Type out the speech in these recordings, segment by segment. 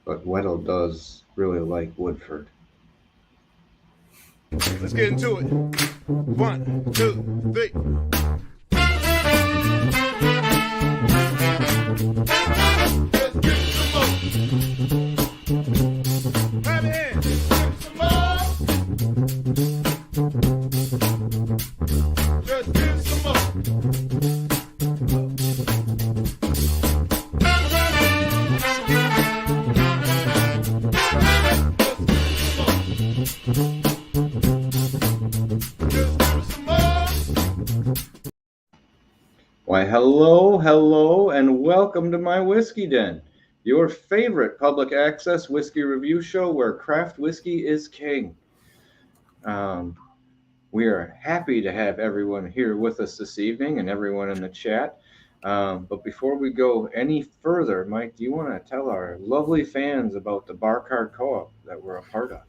but Weddle does really like Woodford. Let's get into it. 1, 2, 3. Why, hello, and welcome to My Whiskey Den, your favorite public access whiskey review show where craft whiskey is king. We are happy to have everyone here with us this evening and everyone in the chat. But before we go any further, Mike, do you want to tell our lovely fans about the Bar Cart Co-op that we're a part of?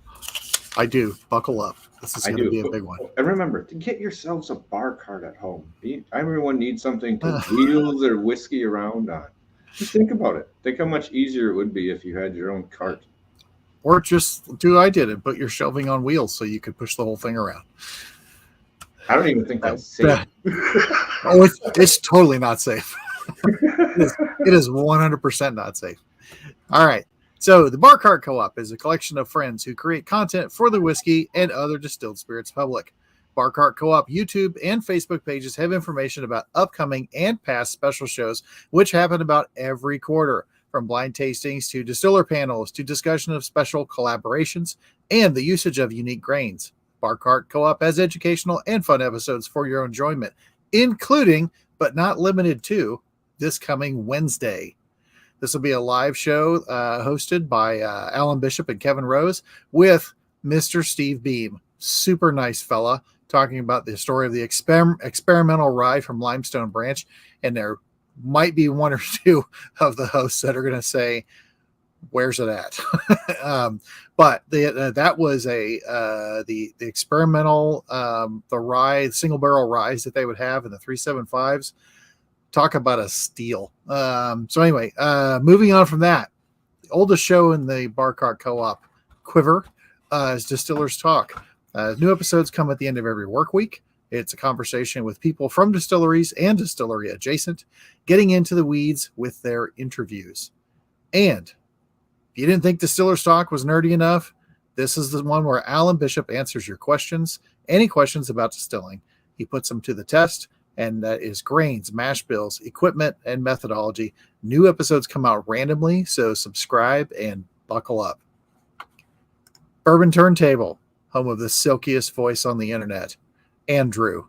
I do. Buckle up. This is going to be a big one. And remember, to get yourselves a bar cart at home. Everyone needs something to wheel their whiskey around on. Just think about it. Think how much easier it would be if you had your own cart. Or just do I did it, put your shelving on wheels so you could push the whole thing around. I don't even think that's safe. Oh, it's totally not safe. It is 100% not safe. All right. So the Bar Cart Co-op is a collection of friends who create content for the whiskey and other distilled spirits public. Bar Cart Co-op YouTube and Facebook pages have information about upcoming and past special shows, which happen about every quarter, from blind tastings to distiller panels to discussion of special collaborations and the usage of unique grains. Bar Cart Co-op has educational and fun episodes for your enjoyment, including, but not limited to, this coming Wednesday. This will be a live show hosted by Alan Bishop and Kevin Rose with Mr. Steve Beam. Super nice fella, talking about the story of the experimental rye from Limestone Branch. And there might be one or two of the hosts that are going to say, where's it at? But that was the experimental, the rye, single barrel ryes that they would have in the 375s. Talk about a steal. So anyway, moving on from that, the oldest show in the Bar Cart Co-op quiver is Distillers Talk. New episodes come at the end of every work week. It's a conversation with people from distilleries and distillery adjacent, getting into the weeds with their interviews. And if you didn't think Distillers Talk was nerdy enough, this is the one where Alan Bishop answers your questions, any questions about distilling. He puts them to the test. And that is grains, mash bills, equipment, and methodology. New episodes come out randomly, so subscribe and buckle up. Bourbon Turntable, home of the silkiest voice on the internet, Andrew.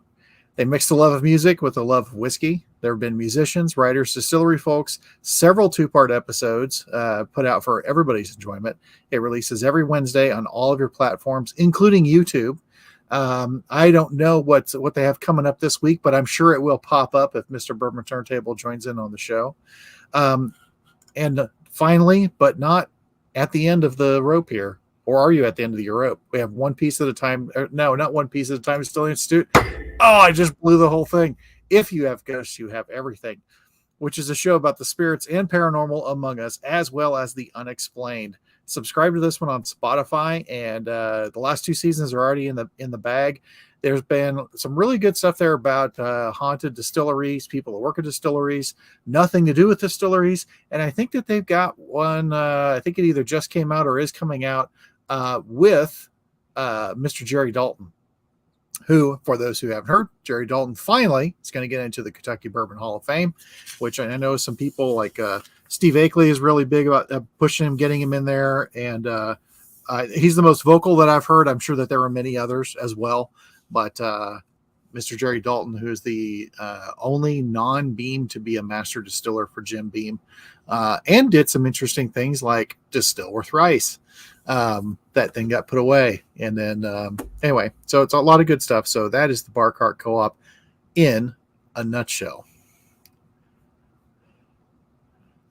They mix the love of music with the love of whiskey. There have been musicians, writers, distillery folks, several two-part episodes put out for everybody's enjoyment. It releases every Wednesday on all of your platforms, including YouTube. I don't know what they have coming up this week, but I'm sure it will pop up if Mr. Bourbon Turntable joins in on the show. And finally, but not at the end of the rope here, or are you at the end of your rope? We have one piece at a time. No, not one piece at a time. Distilling Institute. Oh, I just blew the whole thing. If you have ghosts, you have everything, which is a show about the spirits and paranormal among us, as well as the unexplained. Subscribe to this one on Spotify, and the last 2 seasons are already in the bag. There's been some really good stuff there about haunted distilleries, people that work at distilleries, nothing to do with distilleries. And I think that they've got one, I think it either just came out or is coming out with Mr. Jerry Dalton, who, for those who haven't heard, Jerry Dalton finally is going to get into the Kentucky Bourbon Hall of Fame, which I know some people like Steve Akeley is really big about pushing him, getting him in there. And he's the most vocal that I've heard. I'm sure that there are many others as well. But Mr. Jerry Dalton, who is the only non-Beam to be a master distiller for Jim Beam, and did some interesting things like distill with rice. That thing got put away. And then anyway, so it's a lot of good stuff. So that is the Bar Cart Co-op in a nutshell.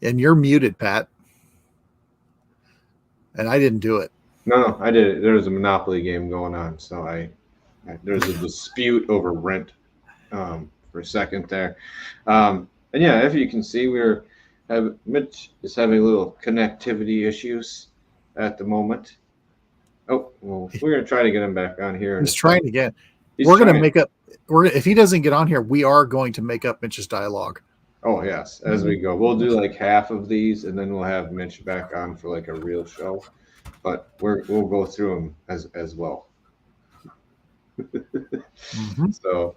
And you're muted, Pat. And I didn't do it. No, I did it. There was a Monopoly game going on, so there's a dispute over rent for a second there. And yeah, if you can see, we're Mitch is having a little connectivity issues at the moment. Oh, well, we're gonna try to get him back on here. He's trying again. He's We're going to trying. make up. If he doesn't get on here, we are going to make up Mitch's dialogue. Oh yes, as we go, we'll do like half of these, and then we'll have Mitch back on for like a real show. But we'll go through them as well. Mhm. So,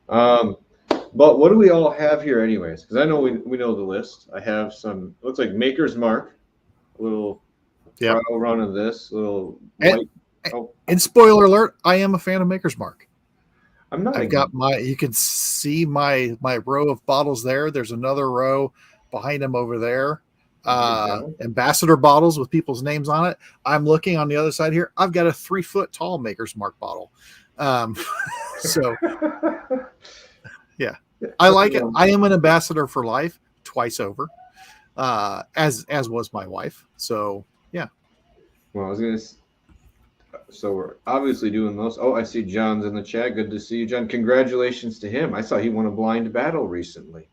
but what do we all have here, anyways? Because I know we know the list. I have some. Looks like Maker's Mark, a little Yep. trial run of this little And- white. Oh, And spoiler alert, I am a fan of Maker's Mark. I'm not. I've got you can see my row of bottles there. There's another row behind him over there. Ambassador bottles with people's names on it. I'm looking on the other side here. I've got a 3-foot tall Maker's Mark bottle. So yeah, I like it. I am an ambassador for life, twice over, as was my wife. So yeah. Well, I was gonna. So we're obviously doing those. Oh, I see John's in the chat. Good to see you, John. Congratulations to him. I saw he won a blind battle recently.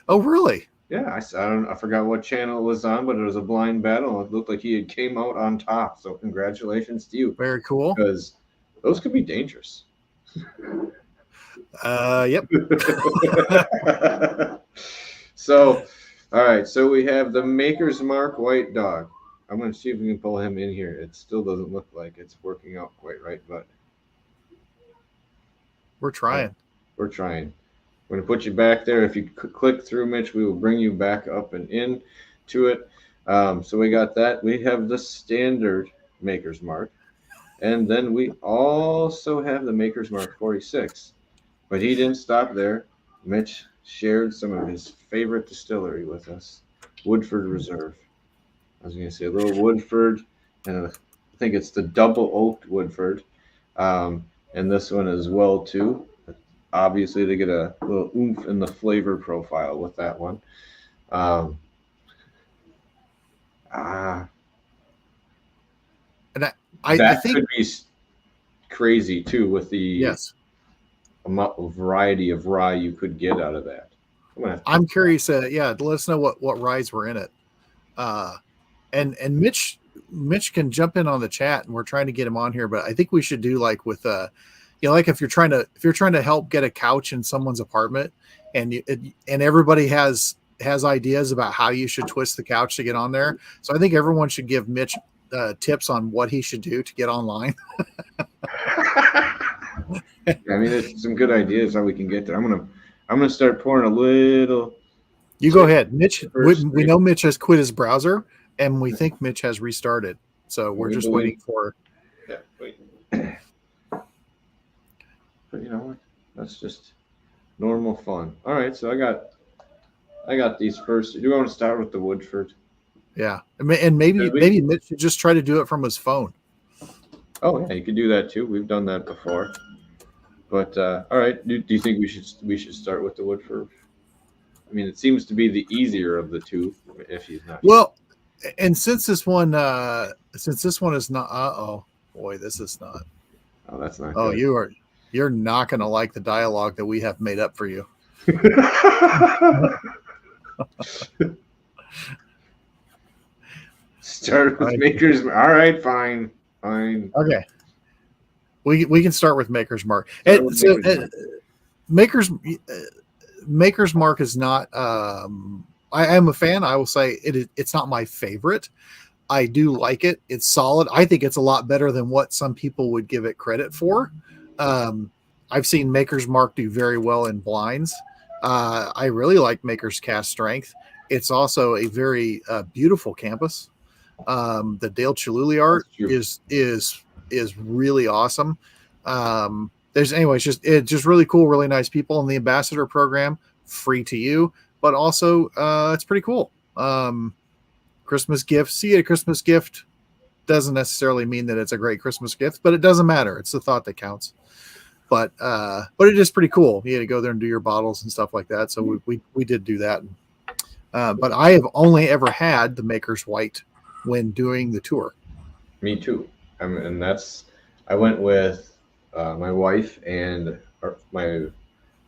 Oh, really? Yeah, I forgot what channel it was on, but it was a blind battle. It looked like he had came out on top. So congratulations to you. Very cool. Because those could be dangerous. Yep. So, all right. So we have the Maker's Mark White Dog. I'm going to see if we can pull him in here. It still doesn't look like it's working out quite right, but We're trying. we're trying. I'm going to put you back there. If you click through, Mitch, we will bring you back up and in to it. So we got that. We have the standard Maker's Mark. And then we also have the Maker's Mark 46. But he didn't stop there. Mitch shared some of his favorite distillery with us, Woodford Reserve. I was going to say a little Woodford, and I think it's the double oaked Woodford. And this one as well, too. Obviously, they get a little oomph in the flavor profile with that one. And I think could be crazy too with the yes. variety of rye you could get out of that. I'm curious. Yeah, let us know what ryes were in it. And Mitch can jump in on the chat, and we're trying to get him on here. But I think we should do like with like if you're trying to help get a couch in someone's apartment, and everybody has ideas about how you should twist the couch to get on there. So I think everyone should give Mitch tips on what he should do to get online. I mean, there's some good ideas how we can get there. I'm gonna start pouring a little. You go ahead, Mitch. We know Mitch has quit his browser, and we think Mitch has restarted. So we're just waiting for. Yeah, wait. But you know what? That's just normal fun. All right, so I got these first. Do you want to start with the Woodford? Yeah, and maybe Mitch should just try to do it from his phone. Oh yeah, you could do that too. We've done that before. But all right, do you think we should start with the Woodford? I mean, it seems to be the easier of the two. If he's not. Well, and since this one is not. Oh boy, this is not. Oh, that's not. Oh, good. You're not going to like the dialogue that we have made up for you. Start with Maker's. All right, fine. Okay, we can start with Maker's Mark. Maker's Mark is not. I am a fan. I will say it's not my favorite. I do like it. It's solid. I think it's a lot better than what some people would give it credit for. I've seen Maker's Mark do very well in blinds. I really like Maker's Cast Strength. It's also a very beautiful campus. The Dale Chihuly art is really awesome. It's just really cool, really nice people. And the ambassador program, free to you, but also it's pretty cool. Christmas gift. See a Christmas gift doesn't necessarily mean that it's a great Christmas gift, but it doesn't matter. It's the thought that counts. But it is pretty cool. You had to go there and do your bottles and stuff like that. So we did do that. But I have only ever had the Maker's White when doing the tour. Me too. And I went with my wife and my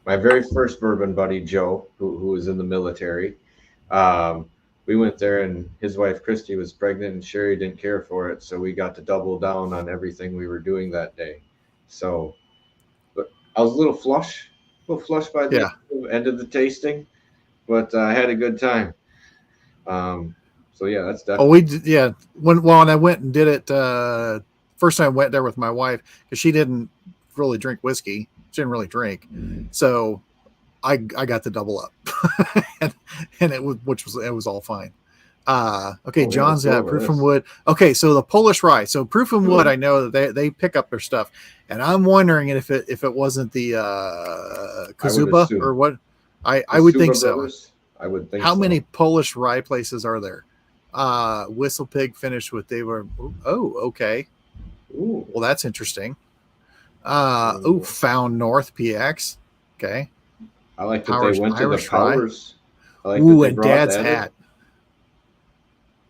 very first bourbon buddy Joe, who was in the military. We went there, and his wife Christy was pregnant, and Sherry didn't care for it, so we got to double down on everything we were doing that day. So, but I was a little flush by the Yeah. end of the tasting, but I had a good time. So yeah, that's Oh, definitely. yeah. When I went and did it, first time I went there with my wife because she didn't really drink whiskey. She didn't really drink, so I got the double up, and it was all fine. Okay, Oh yeah, let's John's go got over Proof and this. Wood. Okay, so the Polish rye. So Proof and Wood, I know that they pick up their stuff, and I'm wondering if it wasn't the I would Kazuba assume or what. the I would think Suba so. brothers. I would think How so. many Polish rye places are there? Whistle Pig finished with they were. Oh, okay. Ooh, Well, that's interesting. ooh. Found North PX. Okay. I like that they went to the Irish rye. powers. I like that Ooh, they and brought Dad's that in. hat.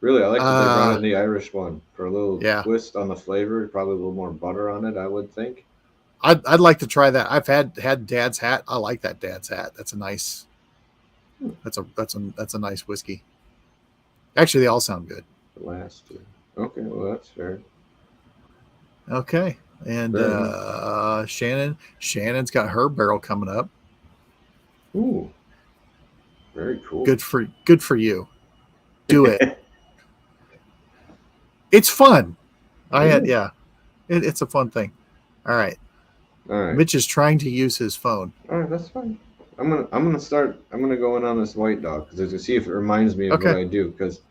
Really, I like that they brought Uh, in the Irish one for a little yeah. twist on the flavor, probably a little more butter on it, I would think. I'd like to try that. I've had Dad's hat. I like that Dad's hat. That's a nice. That's a nice whiskey. Actually, they all sound good. The last two. Okay, well that's fair. Okay, and Fair enough. Shannon's got her barrel coming up. Ooh, very cool. Good for you. Do it. It's fun. It's a fun thing. All right. All right. Mitch is trying to use his phone. All right, that's fine. I'm gonna go in on this white dog because to see if it reminds me of Okay. what I do. Because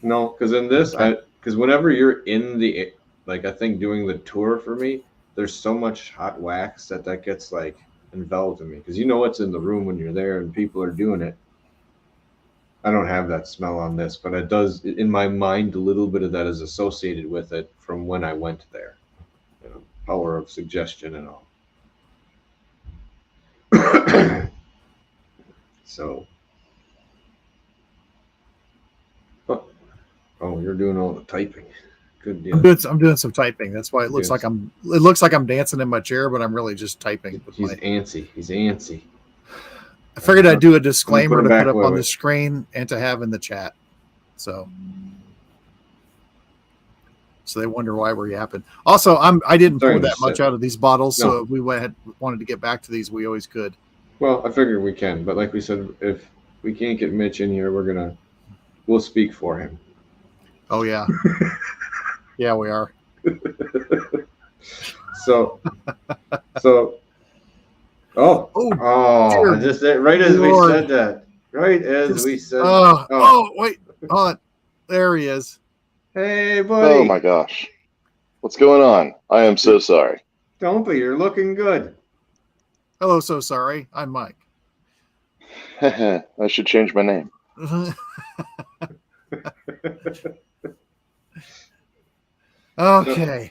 no, because in this, Okay. because whenever you're in the like, I think doing the tour for me, there's so much hot wax that gets like enveloped in me. Because you know what's in the room when you're there and people are doing it. I don't have that smell on this, but it does in my mind. A little bit of that is associated with it from when I went there. You know, power of suggestion and all. So, oh, oh, you're doing all the typing. Good deal. I'm doing some typing. That's why it looks Yes. like I'm dancing in my chair, but I'm really just typing. He's antsy. He's antsy. I figured I'd do a I'm disclaimer gonna to put him put back. up Wait, on the wait. screen and to have in the chat. So they wonder why we're yapping. Also, I didn't pour Starting to that much sip. out of these bottles, so No. if we wanted to get back to these, we always could. Well, I figure we can, but like we said, if we can't get Mitch in here, we'll speak for him. Oh yeah, yeah, we are. So, Oh, just right as Lord. we said that, right as we said. Wait, hold on. There he is. Hey, buddy. Oh my gosh. What's going on? I am so sorry. Don't be. You're looking good. Hello, so sorry. I'm Mike. I should change my name. Okay.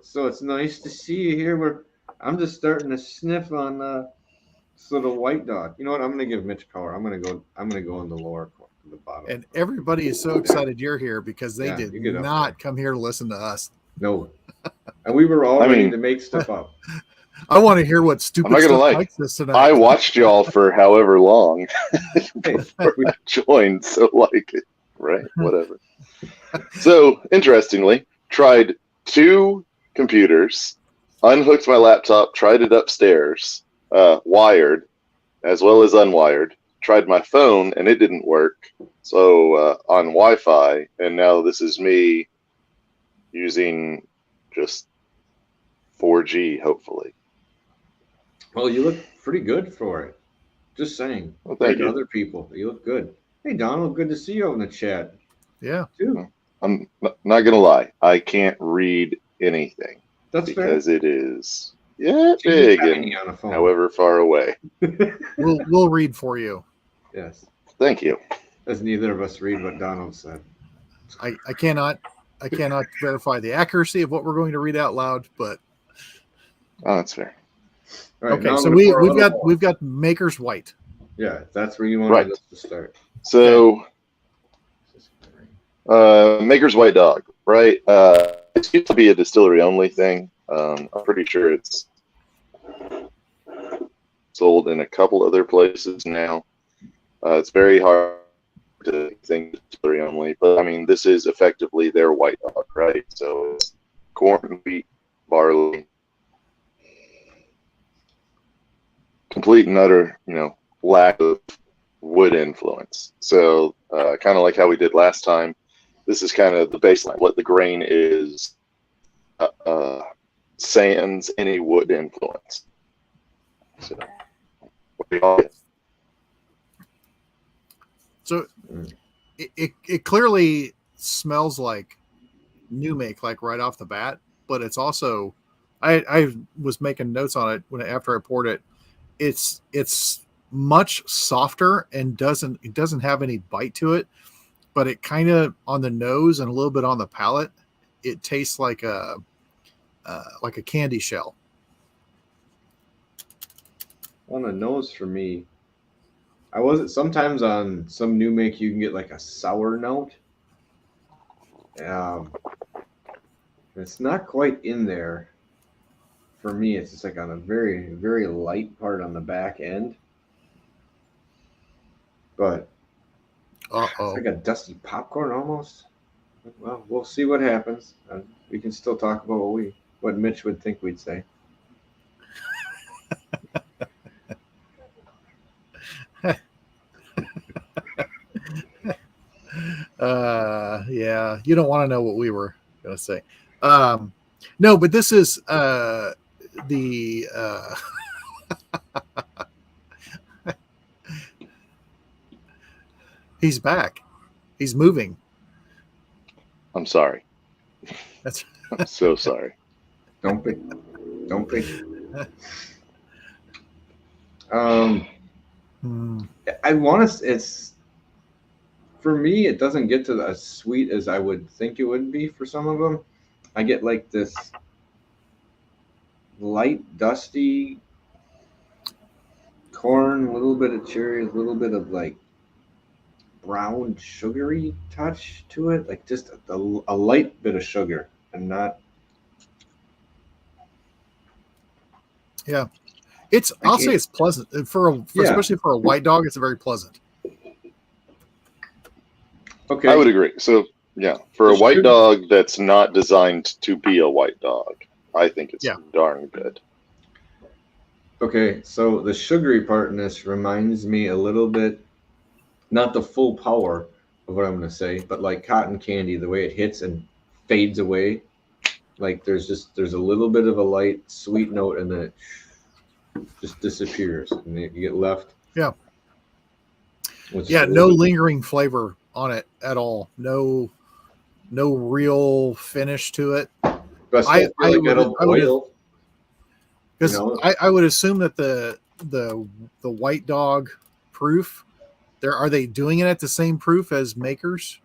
So it's nice to see you here. I'm just starting to sniff on this little white dog. You know what? I'm gonna give Mitch power. I'm gonna go in the lower corner, the bottom. And everybody is so excited you're here because they Yeah, did you get up not come here to listen to us. No, and we were all ready to make stuff up. I want to hear what stupid I'm not gonna stuff lie. Mike says tonight. I watched y'all for however long before we joined, so like, right, whatever. So interestingly, tried 2 computers, unhooked my laptop, tried it upstairs, wired as well as unwired, tried my phone and it didn't work. So on Wi-Fi, and now this is me using just 4G, hopefully. Well, you look pretty good for it. Just saying. Well, thank Compared to you. other people, you look good. Hey, Donald, good to see you in the chat Yeah. too. I'm not gonna lie, I can't read anything That's fair. because it is You're big tiny and on a phone. however far away. We'll read for you. Yes, Thank you. as neither of us read what Donald said. I cannot verify the accuracy of what we're going to read out loud, but Oh, that's fair. All right, okay. now I'm So gonna pour a little more. we've got Maker's White. Yeah, that's where you wanted Right. us to start. So Maker's White Dog, right? It used to be a distillery only thing. I'm pretty sure it's sold in a couple other places now. It's very hard to think distillery only, but I mean, this is effectively their white dog, right? So it's corn, wheat, barley, complete and utter, lack of wood influence. So kind of like how we did last time, this is kind of the baseline. What the grain is sans any wood influence. So, what do y'all get? So it clearly smells like new make, like right off the bat, but it's also, I was making notes on it after I poured it. It's much softer and doesn't have any bite to it, but it kind of on the nose and a little bit on the palate, it tastes like a candy shell. On the nose for me, I wasn't. Sometimes on some new make you can get like a sour note. It's not quite in there. For me, it's just like on a very, very light part on the back end. But it's like a dusty popcorn almost. Well, we'll see what happens. We can still talk about what Mitch would think we'd say. Yeah, you don't want to know what we were going to say. No, but this is the he's back. He's moving. I'm sorry. That's I'm so sorry. Don't be. I want to. It's for me. It doesn't get to as sweet as I would think it would be for some of them. I get like this light, dusty corn, a little bit of cherries, a little bit of like brown sugary touch to it, like just a light bit of sugar, and not. Yeah, I'll say it's pleasant especially for a white dog. It's very pleasant. Okay, I would agree. So yeah, for a white dog that's not designed to be a white dog, I think it's darn good. Okay, so the sugary part in this reminds me a little bit, not the full power of what I'm going to say, but like cotton candy, the way it hits and fades away. Like there's a little bit of a light sweet note and then it just disappears and you get left. Yeah. No lingering flavor on it at all. No real finish to it. But I would assume that the white dog proof, are they doing it at the same proof as Makers?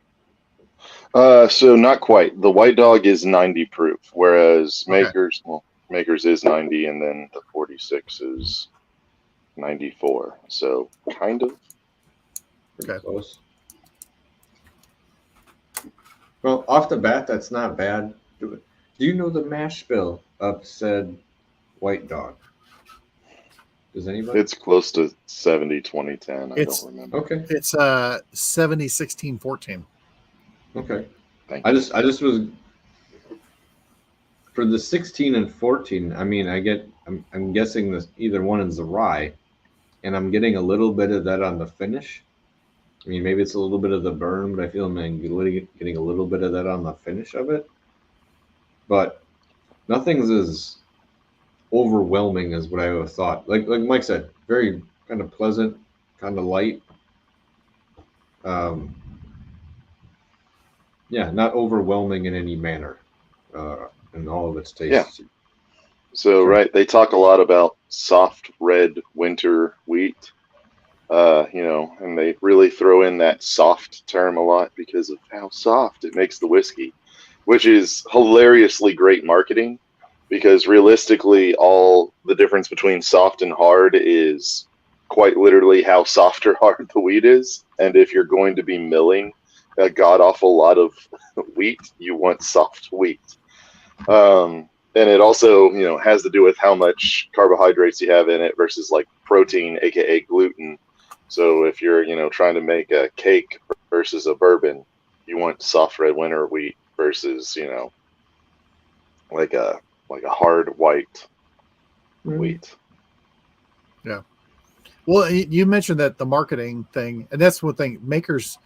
So not quite. The white dog is 90 proof, whereas Makers is 90, and then the 46 is 94. So kind of. Okay. Close. Well, off the bat, that's not bad. Do you know the mash bill of said white dog? Does anybody? It's close to 70-20-10. I don't remember. Okay. It's 70-16-14. Okay. Thank you. I just was for the 16 and 14. I mean, I'm guessing this either one is the rye, and I'm getting a little bit of that on the finish. I mean, maybe it's a little bit of the burn, but I feel I'm getting a little bit of that on the finish of it. But nothing's as overwhelming as what I would have thought. Like Mike said, very kind of pleasant, kind of light. Not overwhelming in any manner in all of its tastes. Yeah. So, right, they talk a lot about soft red winter wheat. And they really throw in that soft term a lot because of how soft it makes the whiskey, which is hilariously great marketing because realistically, all the difference between soft and hard is quite literally how soft or hard the wheat is. And if you're going to be milling a god-awful lot of wheat, you want soft wheat. And it also, has to do with how much carbohydrates you have in it versus like protein, aka gluten. So if you're, trying to make a cake versus a bourbon, you want soft red winter wheat versus, like a hard white wheat. Yeah. Well, you mentioned that the marketing thing, and that's one thing. Makers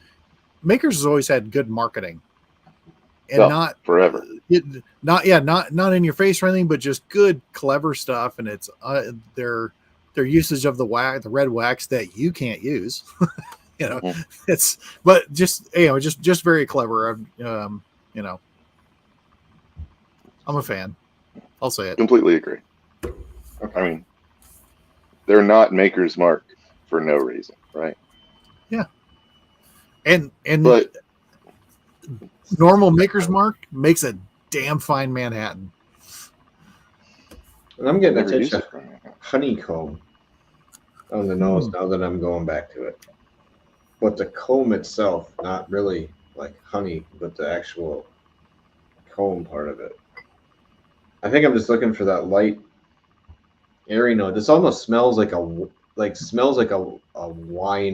has always had good marketing, and not forever. Not in your face or anything, but just good, clever stuff. And it's their usage of the red wax that you can't use. It's but just just very clever. I'm a fan. I'll say it. Completely agree. I mean, they're not Maker's Mark for no reason, right? Yeah. And but normal Maker's Mark makes a damn fine Manhattan. And I'm getting a touch of honeycomb on the nose now that I'm going back to it. But the comb itself, not really like honey, but the actual comb part of it. I think I'm just looking for that light, airy note. This almost smells like a wine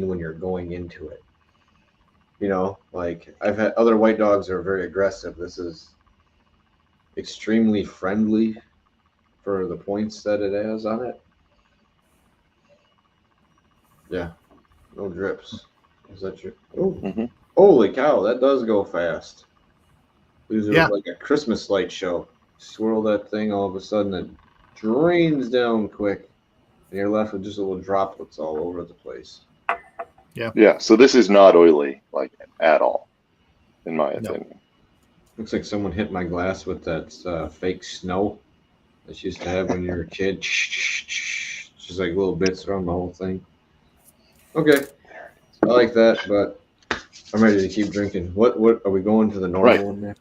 when you're going into it. Like I've had other white dogs that are very aggressive. This is extremely friendly for the points that it has on it. Yeah, no drips. Is that true? Oh, Holy cow, that does go fast. These are like a Christmas light show. Swirl that thing, all of a sudden it drains down quick, and you're left with just little droplets all over the place. Yeah. So this is not oily, like at all, in my opinion. Looks like someone hit my glass with that fake snow that you used to have when you were a kid. Just like little bits around the whole thing. Okay, I like that, but I'm ready to keep drinking. What are we going to the normal one now?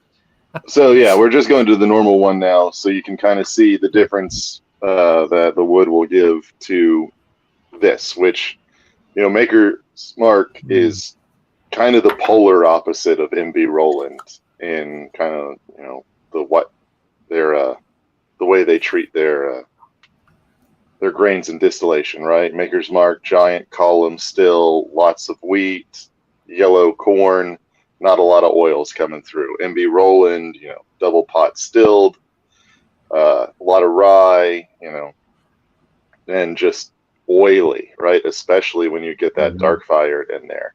So yeah, we're just going to the normal one now, so you can kind of see the difference that the wood will give to this, which Maker's Mark is kind of the polar opposite of MB Roland in kind of the way they treat their grains and distillation, right? Maker's Mark, giant column still, lots of wheat, yellow corn, not a lot of oils coming through. MB Roland, double pot stilled, a lot of rye, and just oily, right? Especially when you get that dark fired in there.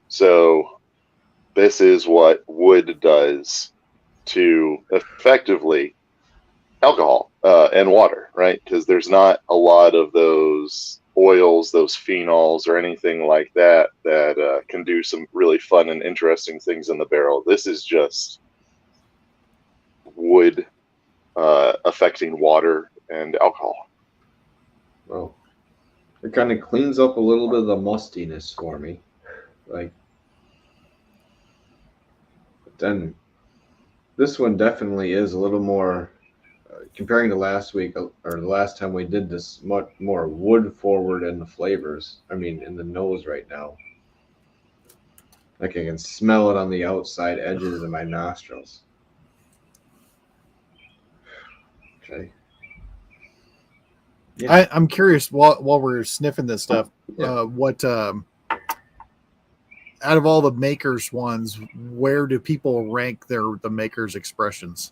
So this is what wood does to effectively alcohol and water, right? Because there's not a lot of those oils, those phenols, or anything like that can do some really fun and interesting things in the barrel. This is just wood affecting water and alcohol. Well, it kind of cleans up a little bit of the mustiness for me. But then this one definitely is a little more, comparing to last week or the last time we did this, much more wood forward in the flavors. I mean, in the nose right now. Like I can smell it on the outside edges of my nostrils. Okay. Yeah. I'm curious while we're sniffing this stuff, what out of all the Makers ones, where do people rank the Makers expressions?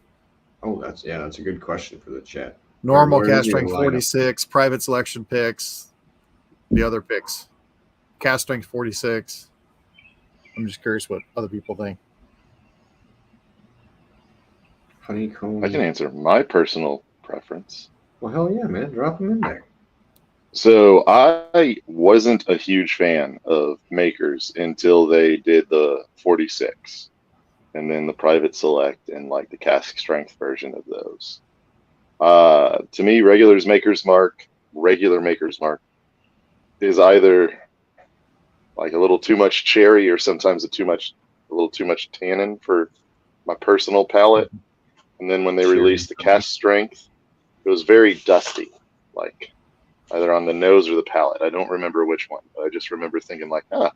Oh, that's a good question for the chat. Normal, cast strength 46, private selection picks, the other picks, cast strength 46. I'm just curious what other people think. Honeycomb. I can answer my personal preference. Well, hell yeah, man. Drop them in there. So I wasn't a huge fan of Makers until they did the 46 and then the private select and like the cask strength version of those. To me, regular Maker's Mark is either like a little too much cherry or sometimes a little too much tannin for my personal palate. And then when they released the cask strength, it was very dusty, like either on the nose or the palate. I don't remember which one, but I just remember thinking like, that's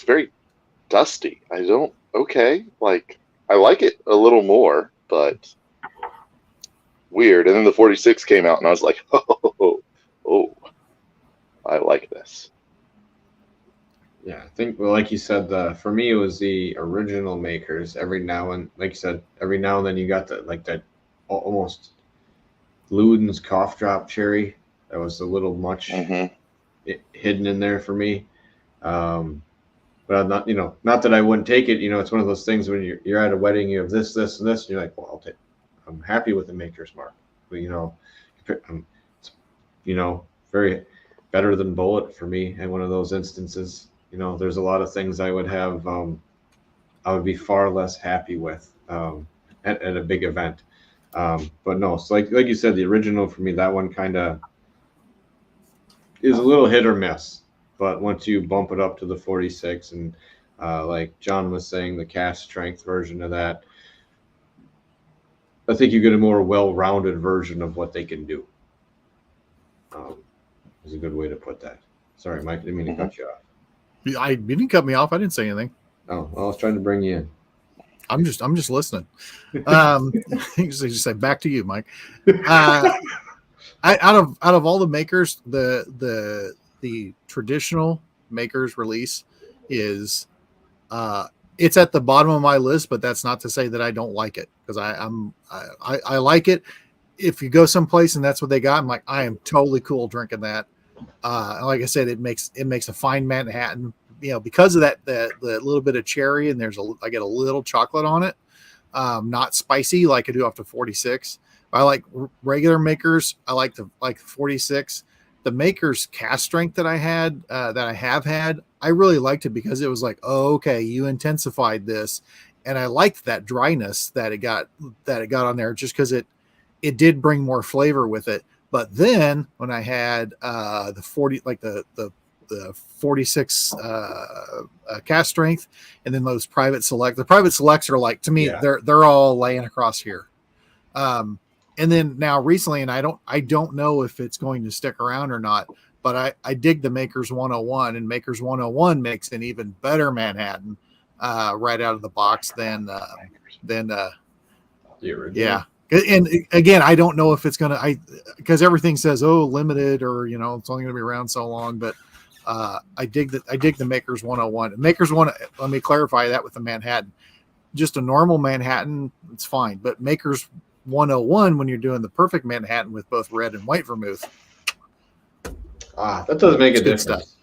very dusty. Like I like it a little more, but weird. And then the 46 came out and I was like, I like this. Yeah, I think, well, like you said, for me it was the original makers. Every now and, like you said, every now and then you got that almost Luden's cough drop cherry. That was a little much Mm-hmm. hidden in there for me. But I'm not, not that I wouldn't take it. It's one of those things when you're at a wedding, you have this, this, and this, and you're like, well, I'm happy with the Maker's Mark. But it's, very better than Bullet for me in one of those instances. There's a lot of things I would have, I would be far less happy with at a big event. But no, so like you said, the original for me, that one kind of is a little hit or miss. But once you bump it up to the 46, and like John was saying, the cast strength version of that, I think you get a more well-rounded version of what they can do. Is a good way to put that. Sorry, Mike, didn't mean to cut you off. You didn't cut me off. I didn't say anything. Oh, well, I was trying to bring you in. I'm just listening. Just say back to you, Mike. Out of all the makers, the traditional makers release is it's at the bottom of my list, but that's not to say that I don't like it, because I like it. If you go someplace and that's what they got, I'm like, I am totally cool drinking that. Like I said, it makes a fine Manhattan, because of that, the little bit of cherry, and I get a little chocolate on it. Not spicy like I do off the 46. I like regular makers. I like 46. The Maker's cast strength that I have had, I really liked it because it was like, oh, okay, you intensified this, and I liked that dryness that it got on there, just because it did bring more flavor with it. But then when I had the 40, like the 46 cast strength, and then those private selects are like, to me, Yeah. they're all laying across here. And then now recently, and I don't know if it's going to stick around or not, but I dig the Maker's 101, and Maker's 101 makes an even better Manhattan right out of the box than The original. yeah. And again, I don't know if it's gonna, because everything says, oh, limited, or it's only gonna be around so long. But I dig the Maker's 101. Maker's one. Let me clarify that with the Manhattan. Just a normal Manhattan, it's fine. But Maker's 101, when you're doing the perfect Manhattan with both red and white vermouth, that does make a good difference.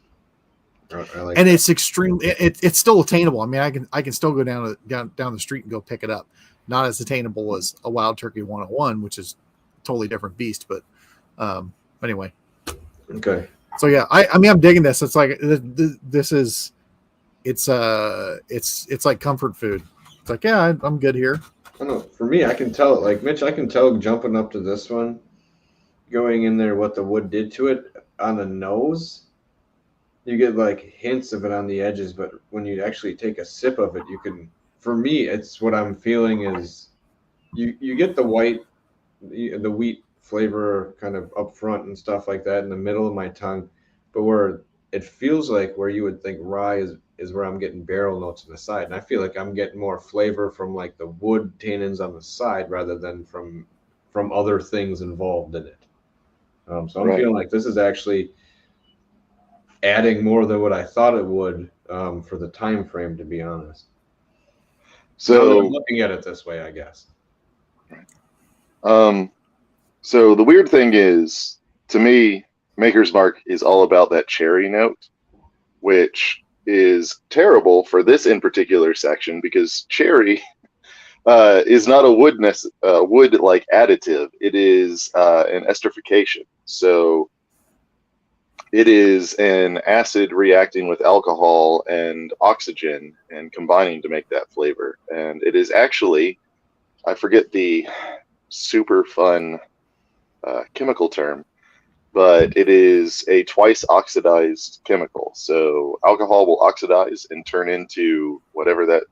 I like and that. it's extreme. It's still attainable. I mean, I can still go down the street and go pick it up. Not as attainable as a Wild Turkey 101, which is a totally different beast. But anyway. Okay. So yeah, I mean, I'm digging this. It's like this is, it's like comfort food. It's like, yeah, I'm good here. I don't know. For me, I can tell, like Mitch, I can tell jumping up to this one, going in there, what the wood did to it on the nose. You get like hints of it on the edges, but when you actually take a sip of it, you can. For me, it's what I'm feeling is you get the wheat flavor kind of up front and stuff like that in the middle of my tongue, but where it feels like where you would think rye is where I'm getting barrel notes on the side, and I feel like I'm getting more flavor from like the wood tannins on the side rather than from other things involved in it. So I'm feeling like this is actually adding more than what I thought it would for the time frame, to be honest. So I'm looking at it this way, I guess. So the weird thing is, to me, Maker's Mark is all about that cherry note, which is terrible for this in particular section, because cherry is not a wood like additive. It is an esterification. So it is an acid reacting with alcohol and oxygen and combining to make that flavor. And it is actually, I forget the super fun chemical term, but it is a twice oxidized chemical. So alcohol will oxidize and turn into whatever that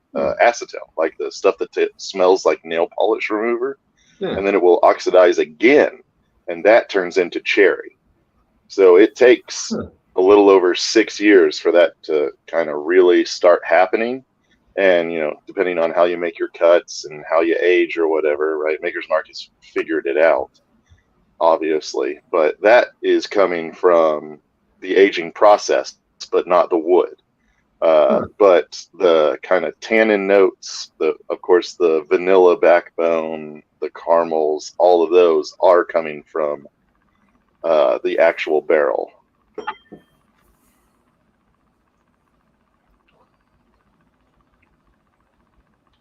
acetone, like the stuff that smells like nail polish remover. Yeah. And then it will oxidize again, and that turns into cherry. So it takes a little over 6 years for that to kind of really start happening. And, depending on how you make your cuts and how you age or whatever, right? Maker's Mark has figured it out, obviously. But that is coming from the aging process, but not the wood. But the kind of tannin notes, of course, the vanilla backbone, the caramels, all of those are coming from the actual barrel.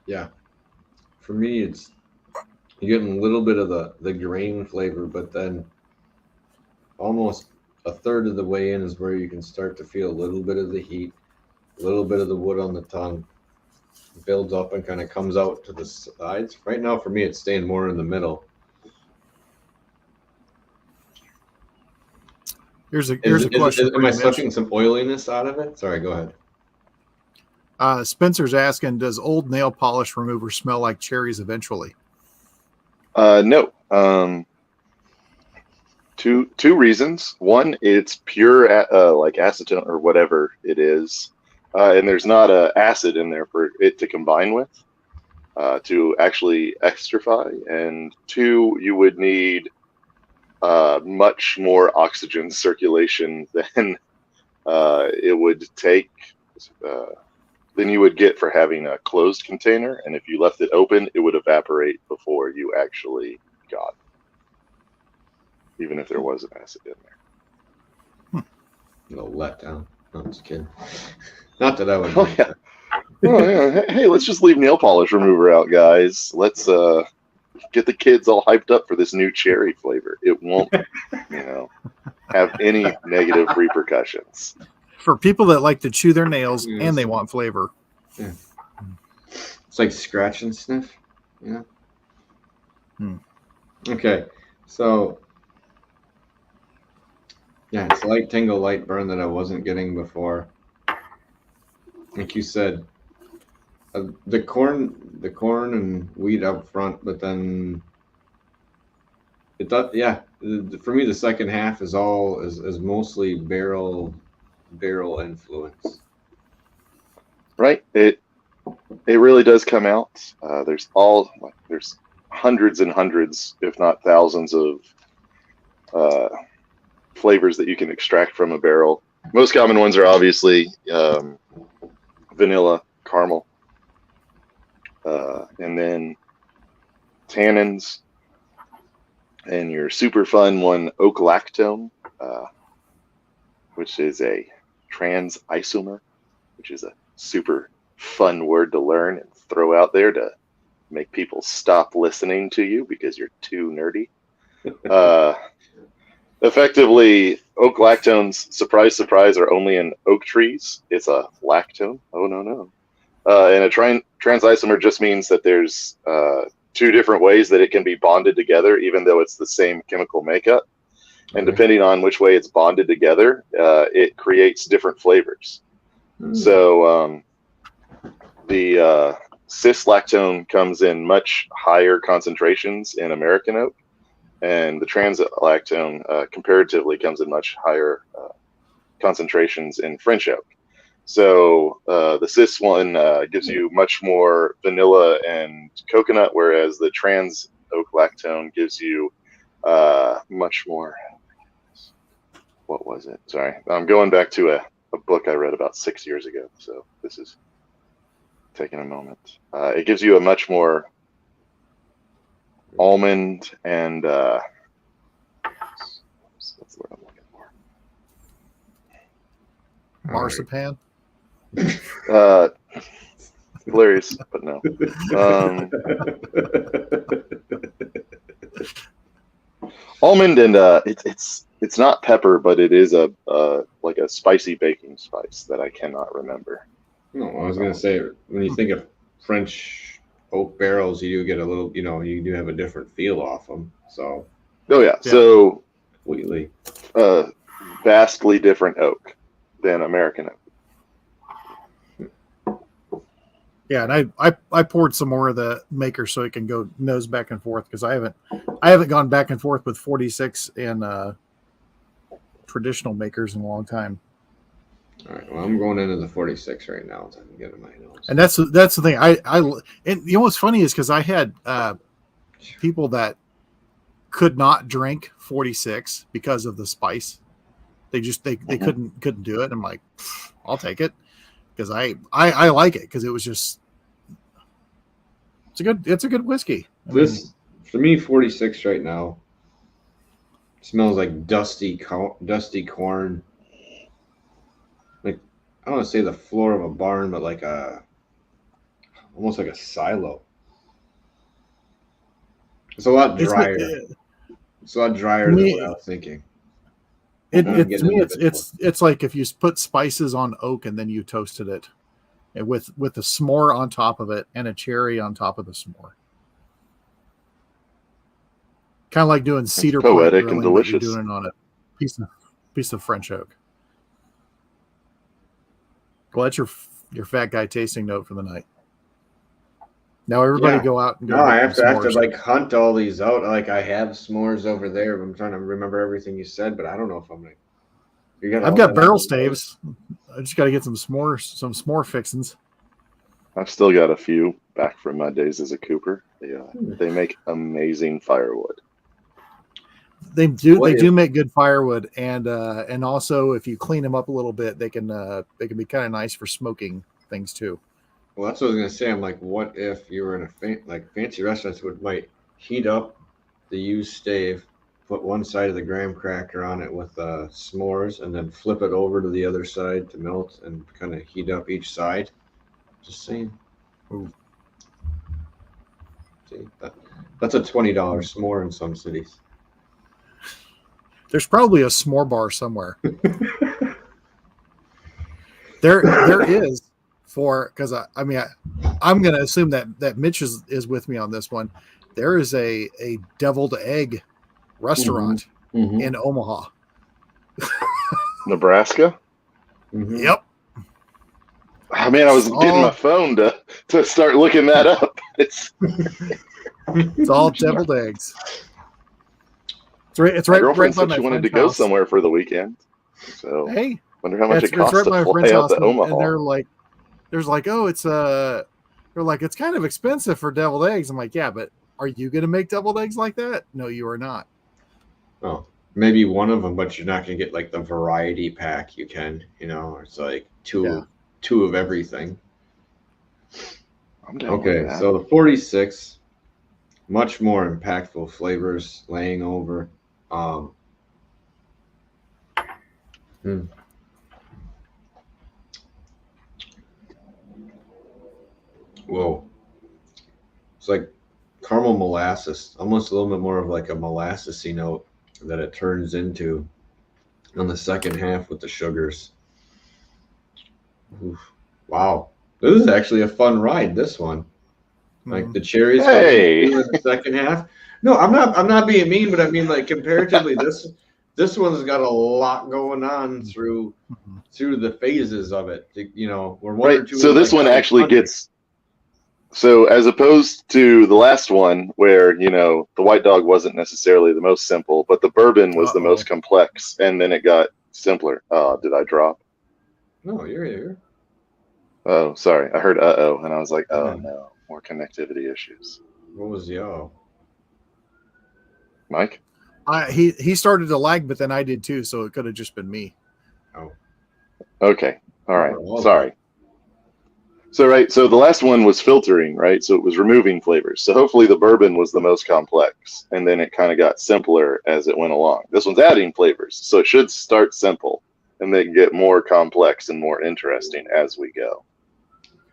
Yeah. For me, it's you're getting a little bit of the grain flavor, but then almost a third of the way in is where you can start to feel a little bit of the heat, a little bit of the wood on the tongue, builds up and kind of comes out to the sides. Right now, for me, it's staying more in the middle. Here's a question. Am I sucking some oiliness out of it? Sorry, go ahead. Spencer's asking, does old nail polish remover smell like cherries eventually? No. Two reasons. One, it's pure like acetone or whatever it is, and there's not a acid in there for it to combine with to actually extrify. And two, you would need much more oxygen circulation than it would take. Than you would get for having a closed container, and if you left it open, it would evaporate before you actually got it, even if there was an acid in there. No letdown. No, I'm just kidding. Not that I would. Oh yeah. Oh yeah. Hey, let's just leave nail polish remover out, guys. Let's get the kids all hyped up for this new cherry flavor. It won't, have any negative repercussions. For people that like to chew their nails and they want flavor. Yeah. It's like scratch and sniff. Yeah. Okay. So, yeah, it's light tingle, light burn that I wasn't getting before. Like you said, the corn and wheat up front, but then it does. Yeah, for me, the second half is mostly barrel influence. Right. It really does come out. There's hundreds and hundreds, if not thousands, of flavors that you can extract from a barrel. Most common ones are obviously vanilla, caramel, and then tannins, and your super fun one, oak lactone, which is a trans isomer, which is a super fun word to learn and throw out there to make people stop listening to you because you're too nerdy. Effectively, oak lactones, surprise, surprise, are only in oak trees. It's a lactone. Oh, no. And a trans isomer just means that there's two different ways that it can be bonded together, even though it's the same chemical makeup. And depending on which way it's bonded together, it creates different flavors. So the cis-lactone comes in much higher concentrations in American oak, and the trans-lactone comparatively comes in much higher concentrations in French oak. So the cis one gives you much more vanilla and coconut, whereas the trans oak lactone gives you much more. What was it? Sorry, I'm going back to a book I read about 6 years ago, so this is taking a moment. It gives you a much more almond and that's the word I'm looking for. Marzipan. Hilarious, but no. Almond and it's not pepper, but it is a like a spicy baking spice that I cannot remember. No, I was gonna say when you think of French oak barrels, you do get a little, you do have a different feel off them. So. Oh yeah. So completely. Vastly different oak than American oak. Yeah, and I poured some more of the maker so it can go nose back and forth because I haven't gone back and forth with 46 and traditional makers in a long time. All right. Well, I'm going into the 46 right now, so I can get in my nose. And that's the thing. And you know what's funny is because I had people that could not drink 46 because of the spice. They couldn't do it. I'm like, I'll take it because I like it because it was just it's a good whiskey. For me, 46 right now smells like dusty corn. Like, I don't want to say the floor of a barn, but like almost like a silo. It's a lot drier. It's a lot drier than what I was thinking. To me, it's like if you put spices on oak and then you toasted it, and with a s'more on top of it and a cherry on top of the s'more. Kind of like doing cedar pine poetic grilling, and delicious. but you're doing it on a piece of French oak. Well, that's your fat guy tasting note for the night. Now everybody go out and go. No, I have to like hunt all these out. Like I have s'mores over there. I'm trying to remember everything you said, but I don't know if I'm gonna. I've got barrel staves. I just got to get some s'more fixins. I've still got a few back from my days as a cooper. They make amazing firewood. They do make good firewood, and also if you clean them up a little bit, they can be kind of nice for smoking things too. Well, that's what I was gonna say. I'm like, what if you were in a fancy restaurants might heat up the used stave, put one side of the graham cracker on it with s'mores, and then flip it over to the other side to melt and kind of heat up each side. Just saying. Ooh. See, that's a $20 s'more in some cities. There's probably a s'more bar somewhere. There is. Because I'm going to assume that Mitch is with me on this one. There is a deviled egg restaurant in Omaha, Nebraska. Yep. Oh, man, I was getting my phone to start looking that up. It's all deviled eggs. It's right. My girlfriend right by said she wanted to house. go somewhere for the weekend. So hey, wonder how much it costs right to fly out to Omaha. And they're like, it's kind of expensive for deviled eggs. I'm like, yeah, but are you going to make deviled eggs like that? No, you are not. Oh, maybe one of them, but you're not going to get like the variety pack. You can, it's like two of everything. I'm down Okay, with that. so the 46, much more impactful flavors laying over. Whoa. It's like caramel molasses, almost a little bit more of like a molassesy note that it turns into on the second half with the sugars. Oof. Wow. This is actually a fun ride, this one. Like the cherries Hey. in the second half. No, I'm not being mean, but I mean like comparatively this one's got a lot going on through the phases of it. We're one or two. So this one actually gets. So as opposed to the last one where, the White Dog wasn't necessarily the most simple, but the bourbon was the most complex, and then it got simpler. Oh, did I drop? No, you're here. Oh, sorry. I heard uh-oh, and I was like, oh, no. More connectivity issues. What was the Mike? He started to lag, but then I did too, so it could have just been me. Oh. Okay. All right. Sorry. So the last one was filtering, right? So it was removing flavors. So hopefully the bourbon was the most complex, and then it kind of got simpler as it went along. This one's adding flavors, so it should start simple and then get more complex and more interesting as we go.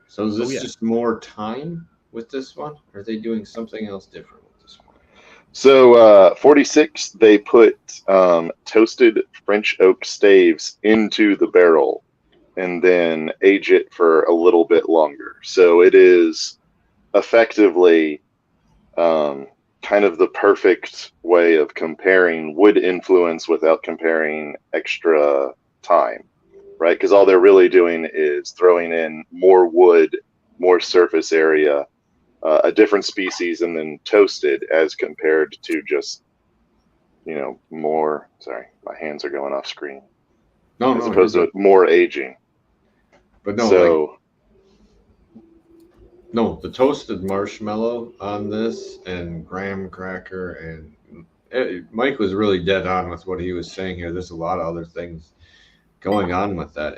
So is this just more time with this one? Or are they doing something else different with this one? So 46, they put toasted French oak staves into the barrel and then age it for a little bit longer. So it is effectively kind of the perfect way of comparing wood influence without comparing extra time, right? Because all they're really doing is throwing in more wood, more surface area, a different species, and then toasted as compared to just, more. Sorry, my hands are going off screen. As opposed to more aging. But no, the toasted marshmallow on this and graham cracker and Mike was really dead on with what he was saying here. There's a lot of other things going on with that.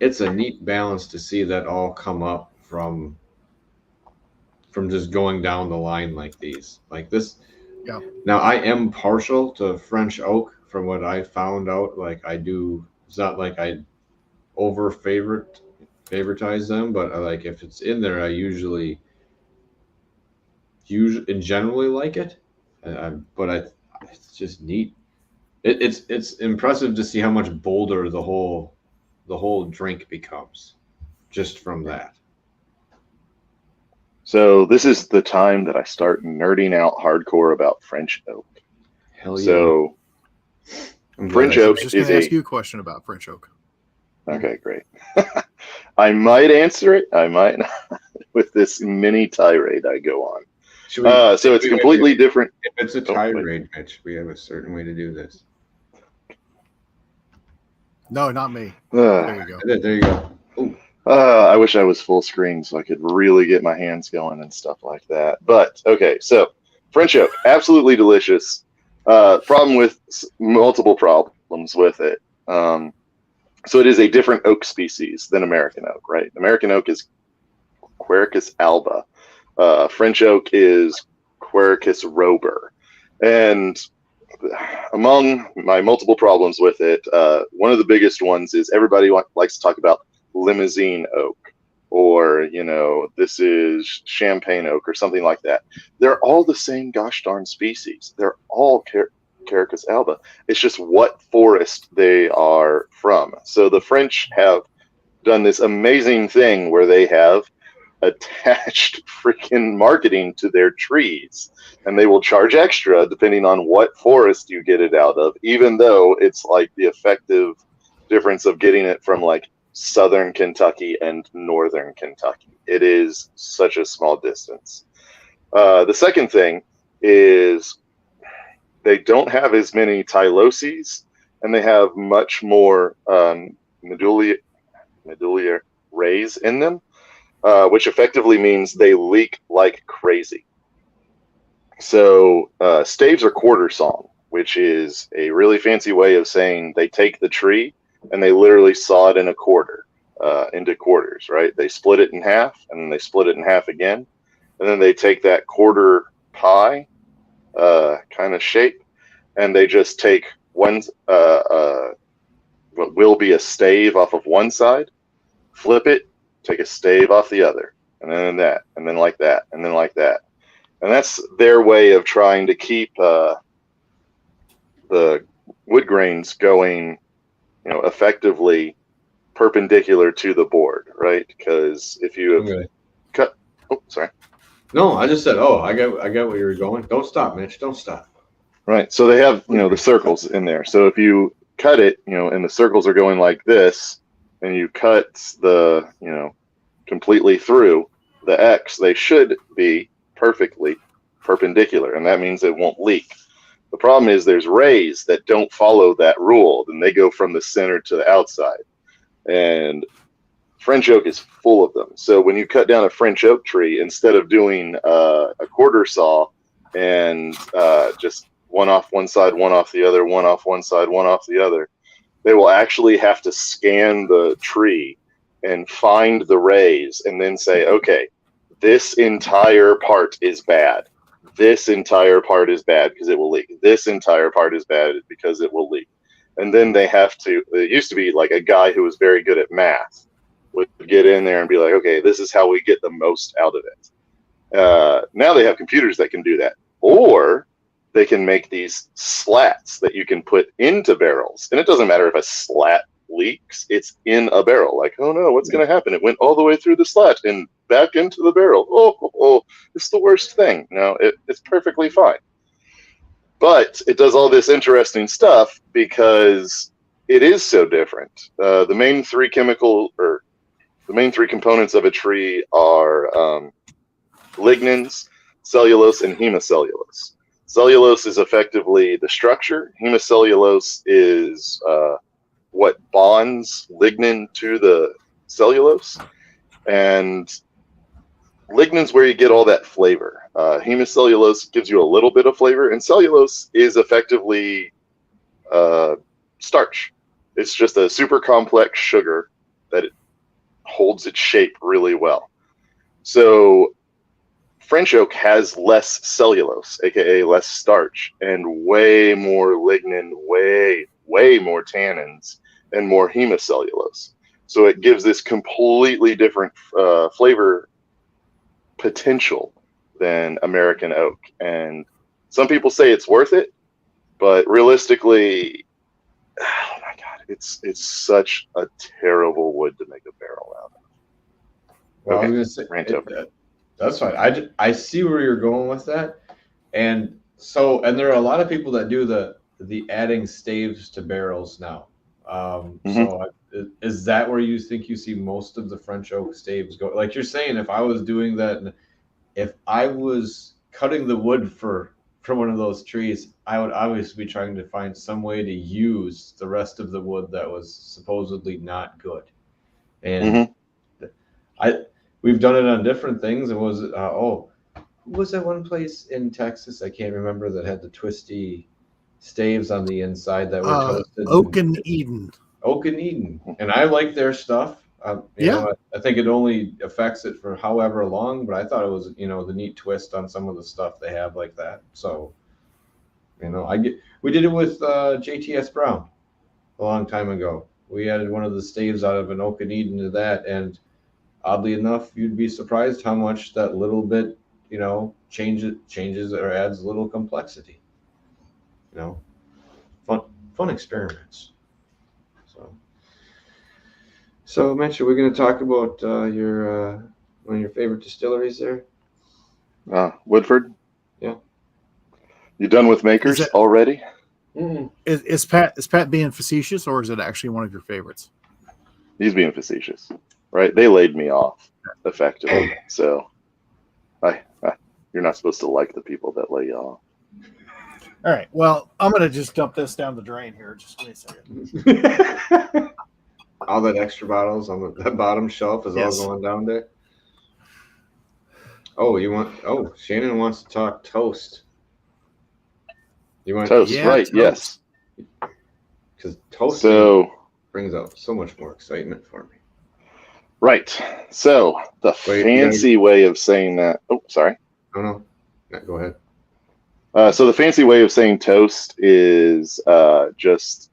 It's a neat balance to see that all come up from just going down the line like these, like this. Yeah. Now I am partial to French oak from what I found out. Like I do, it's not like I over favoritize them, but like if it's in there, I usually and generally like it. It's just neat. It's impressive to see how much bolder the whole drink becomes just from that. So this is the time that I start nerding out hardcore about French oak. Hell yeah. So I'm glad French I- I oak was just is going to ask a you a question about French oak. okay, great. I might answer it. I might not with this mini tirade I go on. Should we- So it's completely different. If it's a Oh, wait. tirade, Mitch, we have a certain way to do this. No, not me. There you go. There you go. Ooh. I wish I was full screen so I could really get my hands going and stuff like that. But okay, so French oak, absolutely delicious. Problem with multiple problems with it. So it is a different oak species than American oak, right? American oak is Quercus alba. French oak is Quercus robur. And among my multiple problems with it, one of the biggest ones is everybody likes to talk about limousine oak, or this is champagne oak or something like that. They're all the same gosh darn species. They're all Quercus alba. It's just what forest they are from. So the French have done this amazing thing where they have attached freaking marketing to their trees, and they will charge extra depending on what forest you get it out of, even though it's like the effective difference of getting it from like southern Kentucky and northern Kentucky. It is such a small distance. The second thing is they don't have as many tyloses, and they have much more medullary rays in them, which effectively means they leak like crazy. So staves are quarter sawn, which is a really fancy way of saying they take the tree and they literally saw it in a quarter, into quarters, right? They split it in half, and then they split it in half again, and then they take that quarter pie kind of shape, and they just take one what will be a stave off of one side, flip it, take a stave off the other, and then that, and then like that, and then like that. And that's their way of trying to keep the wood grains going, effectively perpendicular to the board, right? Because if you have cut, sorry. No, I just said, I got where you were going. Don't stop, Mitch. Don't stop. Right. So they have, the circles in there. So if you cut it, and the circles are going like this, and you cut the, completely through the X, they should be perfectly perpendicular, and that means it won't leak. The problem is there's rays that don't follow that rule, and they go from the center to the outside. And French oak is full of them. So when you cut down a French oak tree, instead of doing a quarter saw and just one off one side, one off the other, one off one side, one off the other, they will actually have to scan the tree and find the rays and then say, okay, this entire part is bad. This entire part is bad because it will leak. This entire part is bad because it will leak. And then they have to, it used to be like a guy who was very good at math would get in there and be like, okay, this is how we get the most out of it. Now they have computers that can do that. Or they can make these slats that you can put into barrels. And it doesn't matter if a slat leaks, it's in a barrel. Like, oh no, what's going to happen? It went all the way through the slat and back into the barrel. Oh, it's the worst thing. No, it's perfectly fine. But it does all this interesting stuff because it is so different. The main three components of a tree are lignins, cellulose, and hemicellulose. Cellulose is effectively the structure. Hemicellulose is what bonds lignin to the cellulose. And Lignan's where you get all that flavor. Hemicellulose gives you a little bit of flavor, and cellulose is effectively starch. It's just a super complex sugar that it holds its shape really well. So French oak has less cellulose, aka less starch, and way more lignin, way more tannins, and more hemicellulose. So it gives this completely different flavor potential than American oak. And some people say it's worth it, but realistically, oh my God, it's such a terrible wood to make a barrel out of. Well, Okay, I was gonna rant say over. that's fine. I see where you're going with that, and there are a lot of people that do the adding staves to barrels now. Is that where you think you see most of the French oak staves go? Like you're saying, if I was doing that, and if I was cutting the wood from one of those trees, I would obviously be trying to find some way to use the rest of the wood that was supposedly not good. And I we've done it on different things. It was who was that one place in Texas? I can't remember that had the twisty staves on the inside that were toasted. Oak and Eden. Oak and Eden, and I like their stuff. I think it only affects it for however long, but I thought it was the neat twist on some of the stuff they have like that. So we did it with JTS Brown a long time ago. We added one of the staves out of an Oak and Eden to that, and oddly enough, you'd be surprised how much that little bit changes or adds a little complexity. Fun experiments. So Mitch, are we going to talk about your one of your favorite distilleries there? Woodford? Yeah. You done with makers already? Mm-hmm. Is Pat being facetious, or is it actually one of your favorites? He's being facetious, right? They laid me off effectively, so you're not supposed to like the people that lay you off. All right. Well, I'm going to just dump this down the drain here. Just give me a second. All that extra bottles on the bottom shelf is Yes. all going down there. Oh, Shannon wants to talk toast. You want toast, right? Toast. Yes. Because toast brings out so much more excitement for me. Right. So the fancy way of saying that. Oh, sorry. No. Go ahead. So the fancy way of saying toast is just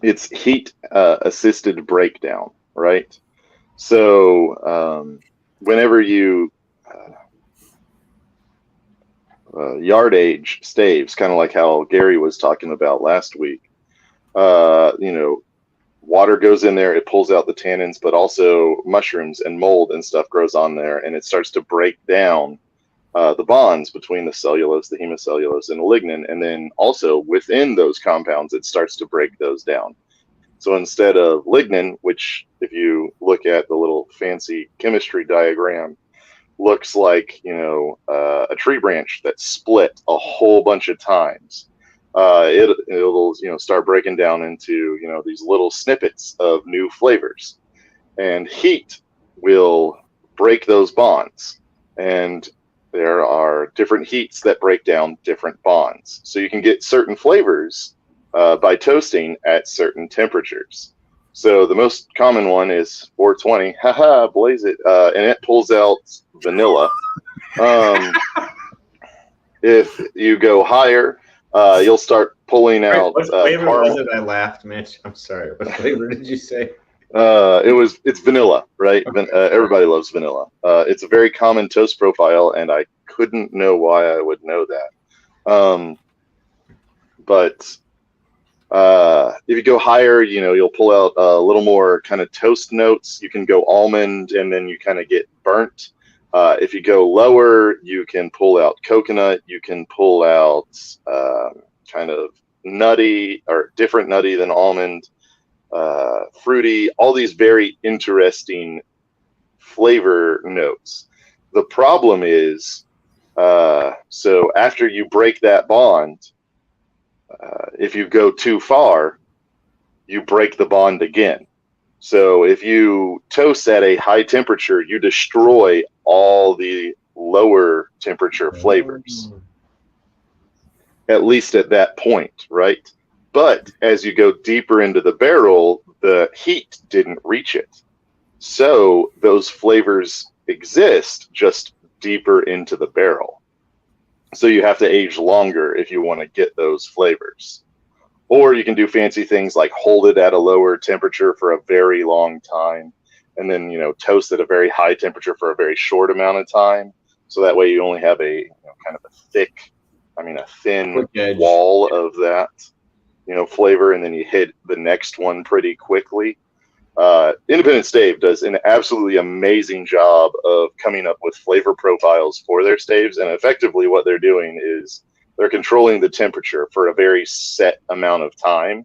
it's heat assisted breakdown, right? So whenever you yard age staves, kind of like how Gary was talking about last week, water goes in there, it pulls out the tannins, but also mushrooms and mold and stuff grows on there, and it starts to break down the bonds between the cellulose, the hemicellulose, and the lignin. And then also within those compounds, it starts to break those down. So instead of lignin, which if you look at the little fancy chemistry diagram, looks like, a tree branch that's split a whole bunch of times. It'll start breaking down into, these little snippets of new flavors. And heat will break those bonds. And there are different heats that break down different bonds. So you can get certain flavors by toasting at certain temperatures. So the most common one is 420. Haha, blaze it. And it pulls out vanilla. If you go higher, you'll start pulling out What flavor caramel. was it? I laughed, Mitch. I'm sorry. What flavor did you say? It's vanilla, right? Okay. Everybody loves vanilla. It's a very common toast profile, and I couldn't know why I would know that. But if you go higher, you'll pull out a little more kind of toast notes. You can go almond, and then you kind of get burnt. If you go lower, you can pull out coconut. You can pull out kind of nutty or different nutty than almond, fruity, all these very interesting flavor notes. The problem is, so after you break that bond, if you go too far, you break the bond again. So if you toast at a high temperature, you destroy all the lower temperature flavors, at least at that point, right? But as you go deeper into the barrel, the heat didn't reach it. So those flavors exist just deeper into the barrel. So you have to age longer if you want to get those flavors. Or you can do fancy things like hold it at a lower temperature for a very long time and then, toast at a very high temperature for a very short amount of time. So that way you only have a kind of a thin wall of that, flavor, and then you hit the next one pretty quickly. Independent Stave does an absolutely amazing job of coming up with flavor profiles for their staves, and effectively what they're doing is they're controlling the temperature for a very set amount of time,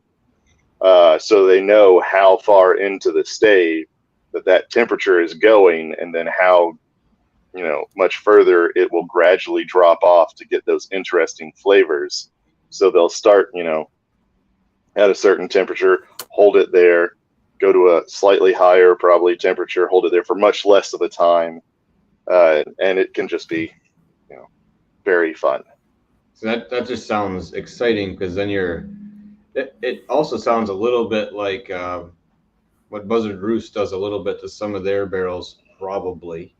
so they know how far into the stave that temperature is going, and then how much further it will gradually drop off to get those interesting flavors. So they'll start at a certain temperature, hold it there, go to a slightly higher probably temperature, hold it there for much less of the time, and it can just be very fun. So that just sounds exciting, because then it also sounds a little bit like what Buzzard Roost does a little bit to some of their barrels, probably.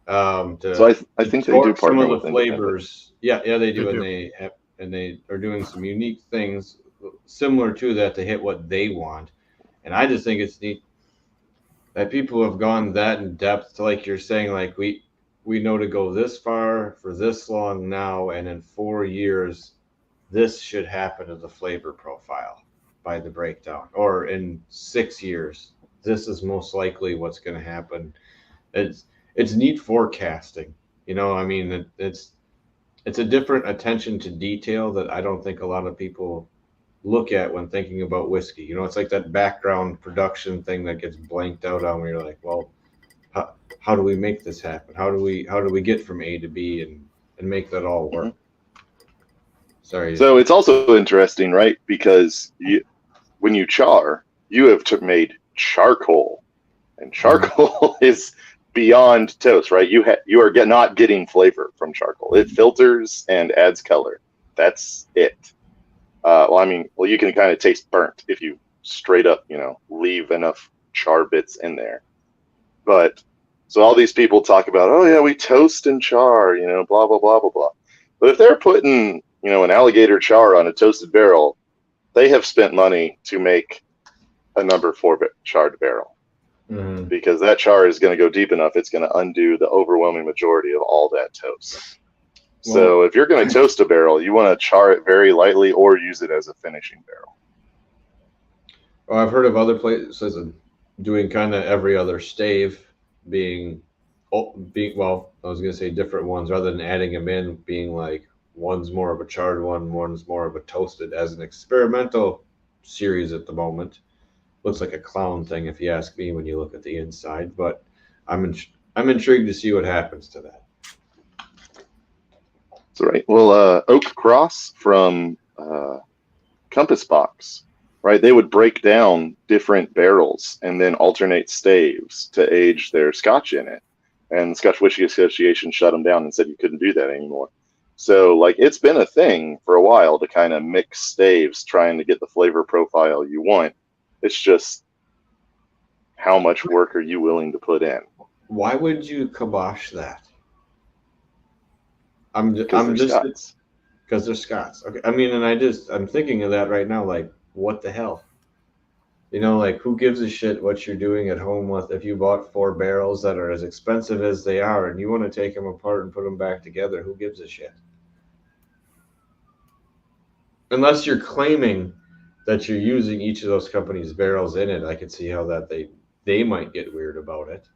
So I think they do partner some of with the flavors. Yeah, they do, They and they are doing some unique things similar to that to hit what they want. And I just think it's neat that people have gone that in depth to, like you're saying, like we know to go this far for this long now, and in 4 years, this should happen as a flavor profile by the breakdown, or in 6 years, this is most likely what's going to happen. It's neat forecasting, I mean, it's a different attention to detail that I don't think a lot of people look at when thinking about whiskey. It's like that background production thing that gets blanked out on, where you're like, well, how do we make this happen? How do we get from A to B and make that all work? Mm-hmm. Sorry. So it's also interesting, right? Because when you char, you have made charcoal, and charcoal is beyond toast, right? You are not getting flavor from charcoal. It filters and adds color. That's it. You can kind of taste burnt if you straight up, leave enough char bits in there. But so all these people talk about, oh yeah, we toast and char, blah, blah, blah, blah, blah. But if they're putting, an alligator char on a toasted barrel, they have spent money to make a number 4 charred barrel. Mm-hmm. Because that char is going to go deep enough, it's going to undo the overwhelming majority of all that toast. So if you're going to toast a barrel, you want to char it very lightly or use it as a finishing barrel. Well, I've heard of other places doing kind of every other stave being I was going to say different ones, rather than adding them in, being like one's more of a charred one, one's more of a toasted, as an experimental series at the moment. Looks like a clown thing if you ask me when you look at the inside, but I'm intrigued to see what happens to that. That's right. Well, Oak Cross from Compass Box, right? They would break down different barrels and then alternate staves to age their Scotch in it. And the Scotch Whisky Association shut them down and said you couldn't do that anymore. So, it's been a thing for a while to kind of mix staves, trying to get the flavor profile you want. It's just, how much work are you willing to put in? Why would you kibosh that? Because they're Scots. Okay. I mean, and I'm thinking of that right now. Like, what the hell? Who gives a shit what you're doing at home with if you bought 4 barrels that are as expensive as they are and you want to take them apart and put them back together? Who gives a shit? Unless you're claiming that you're using each of those companies' barrels in it, I could see how that they might get weird about it.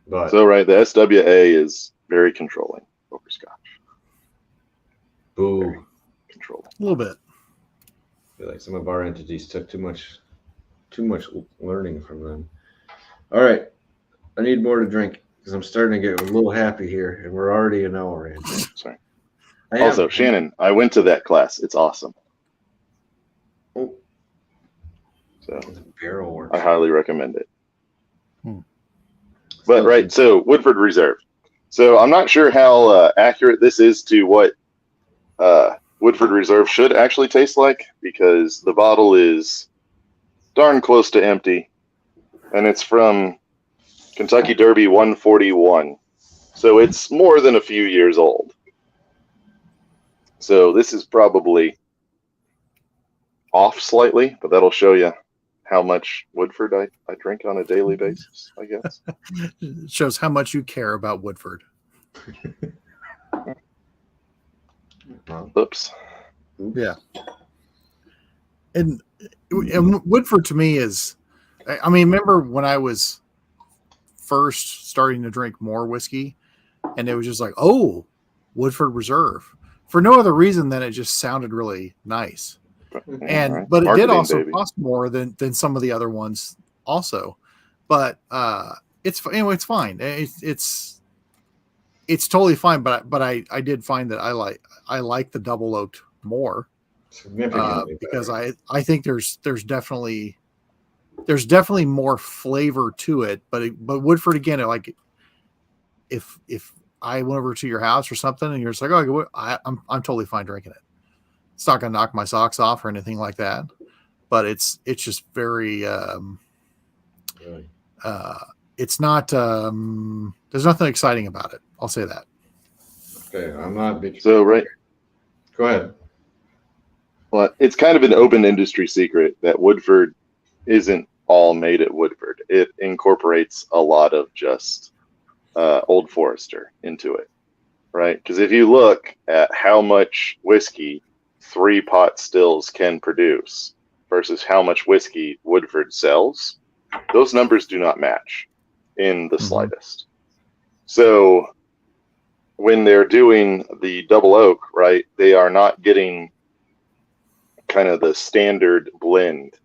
But so right, the SWA is very controlling over Scotch. Boo. Very controlling. A little bit. I feel like some of our entities took too much learning from them. All right, I need more to drink because I'm starting to get a little happy here, and we're already an hour in. Sorry. Also, Shannon, I went to that class. It's awesome. Oh. So barrel work. I highly recommend it. But right, so Woodford Reserve. So I'm not sure how accurate this is to what Woodford Reserve should actually taste like, because the bottle is darn close to empty, and it's from Kentucky Derby 141. So it's more than a few years old. So this is probably off slightly, but that'll show you how much Woodford I drink on a daily basis, I guess. It shows how much you care about Woodford. Oops. Yeah. And Woodford to me is, I mean, remember when I was first starting to drink more whiskey and it was just like, oh, Woodford Reserve, for no other reason than it just sounded really nice. And Right. but it Marketing, did also baby. cost more than some of the other ones also. But it's anyway, it's fine. It's totally fine. But I did find that I like the double oaked more. Significantly Because better. I think there's definitely more flavor to it, but Woodford again, like if I went over to your house or something and you're just like, oh, I'm totally fine drinking it. It's not gonna knock my socks off or anything like that, but it's just very Really. it's not there's nothing exciting about it. I'll say that. Okay, I'm not big. So right. Go ahead. Well, it's kind of an open industry secret that Woodford isn't all made at Woodford. It incorporates a lot of just Old Forester into it, right? Because if you look at how much whiskey 3 pot stills can produce versus how much whiskey Woodford sells, those numbers do not match in the slightest. So when they're doing the double oak, right, they are not getting kind of the standard blend.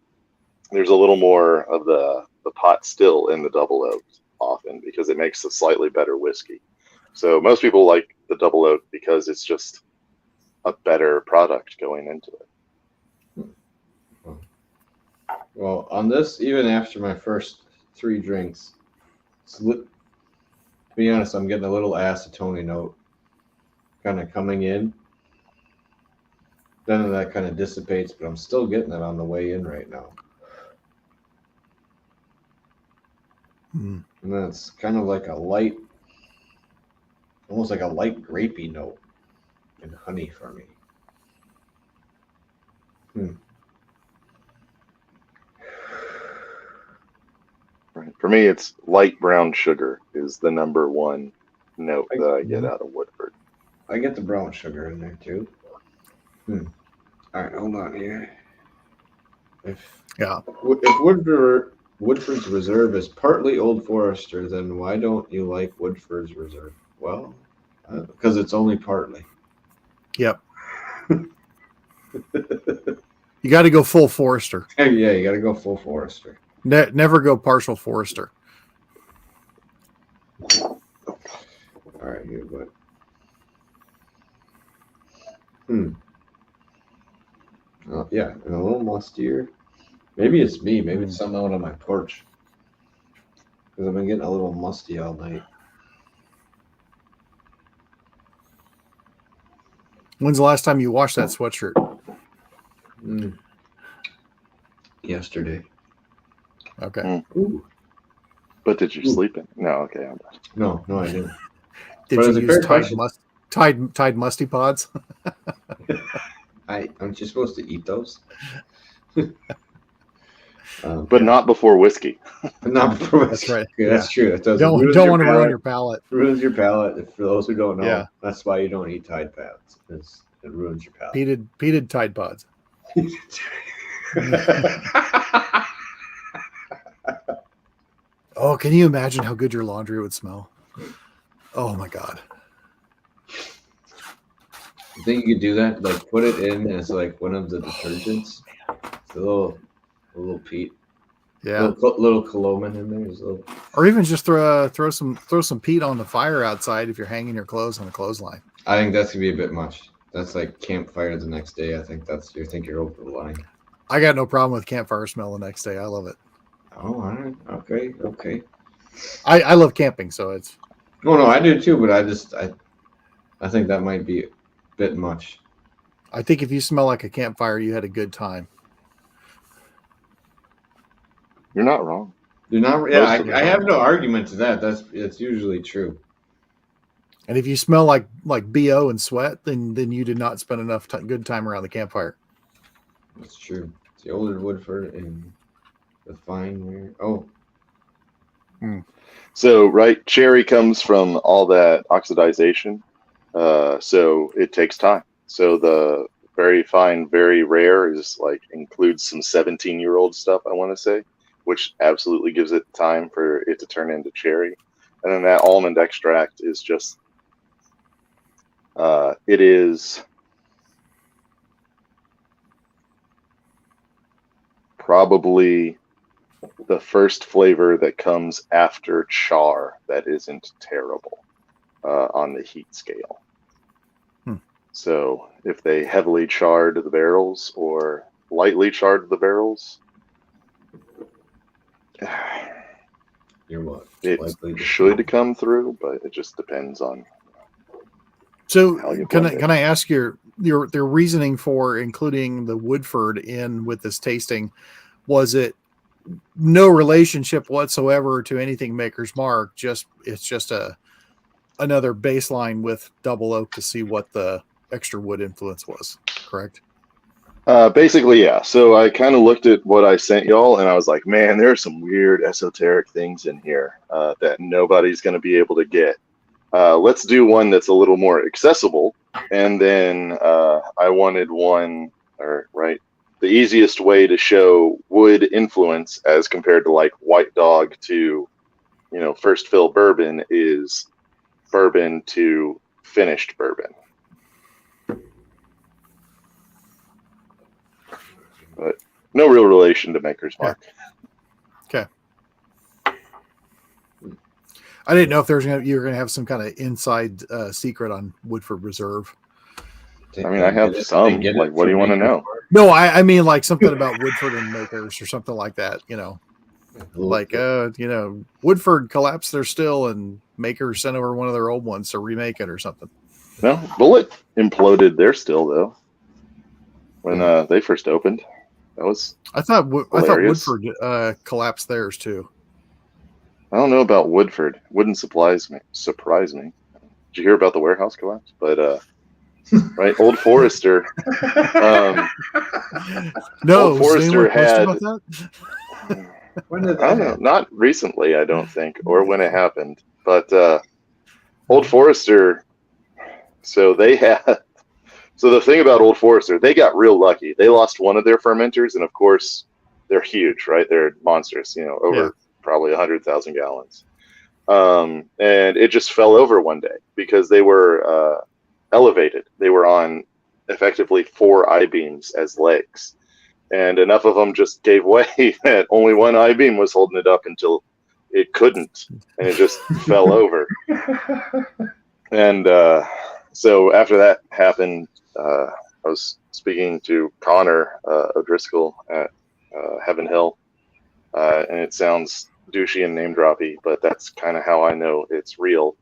There's a little more of the pot still in the double oak often because it makes a slightly better whiskey. So most people like the double oak because it's just a better product going into it. Well, on this, even after my first 3 drinks, to be honest, I'm getting a little acetone note kind of coming in. Then that kind of dissipates, but I'm still getting it on the way in right now. And then it's kind of like a light, almost like a light grapey note and honey for me. Right. For me, it's light brown sugar is the number one note that I get out of Woodford. I get the brown sugar in there too. All right, hold on here. If Woodford's Reserve is partly Old Forester, then why don't you like Woodford's Reserve? Well, because it's only partly. Yep. You got to go full Forester. Yeah, you got to go full Forester. Never go partial Forester. All right, here, but yeah, and a little mustier. Maybe it's me. Maybe it's something out on my porch. Because I've been getting a little musty all night. When's the last time you washed that sweatshirt? Yesterday. Okay. Ooh. But did you sleep in? No, okay. I'm done. No, I didn't. Did But you as a use fair question- Tide Musty Pods? Aren't you supposed to eat those? But not before whiskey. Not before. That's right. Yeah, that's true. It does. Don't want to ruin your palate. Ruins your palate. For those who don't know, Yeah. That's why you don't eat Tide Pads. It ruins your palate. Peated Tide Pods. Oh, can you imagine how good your laundry would smell? Oh my God. You think you could do that? Like put it in as like one of the detergents. It's a little peat. Yeah. Little cologne in there. There's a little... Or even just throw some peat on the fire outside if you're hanging your clothes on a clothesline. I think that's gonna be a bit much. That's like campfire the next day. I think you're over the line. I got no problem with campfire smell the next day. I love it. Oh, all right. Okay. I love camping, so it's. Oh no, I do too, but I think that might be a bit much. I think if you smell like a campfire, you had a good time. You're not wrong. Do not. Yeah, Most of the I time. have no argument to that. It's usually true. And if you smell like BO and sweat, then you did not spend enough good time around the campfire. That's true. It's the older Woodford and the fine ware. Oh, So, right, cherry comes from all that oxidization. So it takes time. So the very fine, very rare is like includes some 17-year-old stuff, I want to say, which absolutely gives it time for it to turn into cherry. And then that almond extract is just, it is probably the first flavor that comes after char that isn't terrible on the heat scale. So if they heavily charred the barrels or lightly charred the barrels, you're what? it Likely should come through, but it just depends on. So How you can blend it. I ask your reasoning for including the Woodford in with this tasting? Was it no relationship whatsoever to anything Maker's Mark? It's just another baseline with double oak to see what the extra wood influence was, correct? Basically, yeah. So I kind of looked at what I sent y'all, and I was like, man, there are some weird esoteric things in here that nobody's going to be able to get. Let's do one that's a little more accessible. And then I wanted one, or right, the easiest way to show wood influence as compared to like White Dog to, first fill bourbon is bourbon to finished bourbon. But no real relation to Maker's Mark. Okay. I didn't know if you were going to have some kind of inside secret on Woodford Reserve. I mean, I have some. Like, what do you want to know? No, I mean like something about Woodford and Makers or something like that. Like Woodford collapsed their still and Makers sent over one of their old ones to remake it or something. No, Bullet imploded their still though when they first opened. I thought Woodford collapsed theirs too. I don't know about Woodford. Wouldn't surprise me. Did you hear about the warehouse collapse? But right, Old Forester. No, Old Forester had. About that? When did that I don't know. Not recently, I don't think, or when it happened. But Old Forester. So they had. So the thing about Old Forester, they got real lucky. They lost one of their fermenters, and of course, they're huge, right? They're monstrous, over probably 100,000 gallons. And it just fell over one day because they were elevated. They were on effectively 4 I-beams as legs. And enough of them just gave way that only one I-beam was holding it up until it couldn't. And it just fell over. And so after that happened, I was speaking to Connor O'Driscoll at Heaven Hill, and it sounds douchey and name droppy, but that's kind of how I know it's real,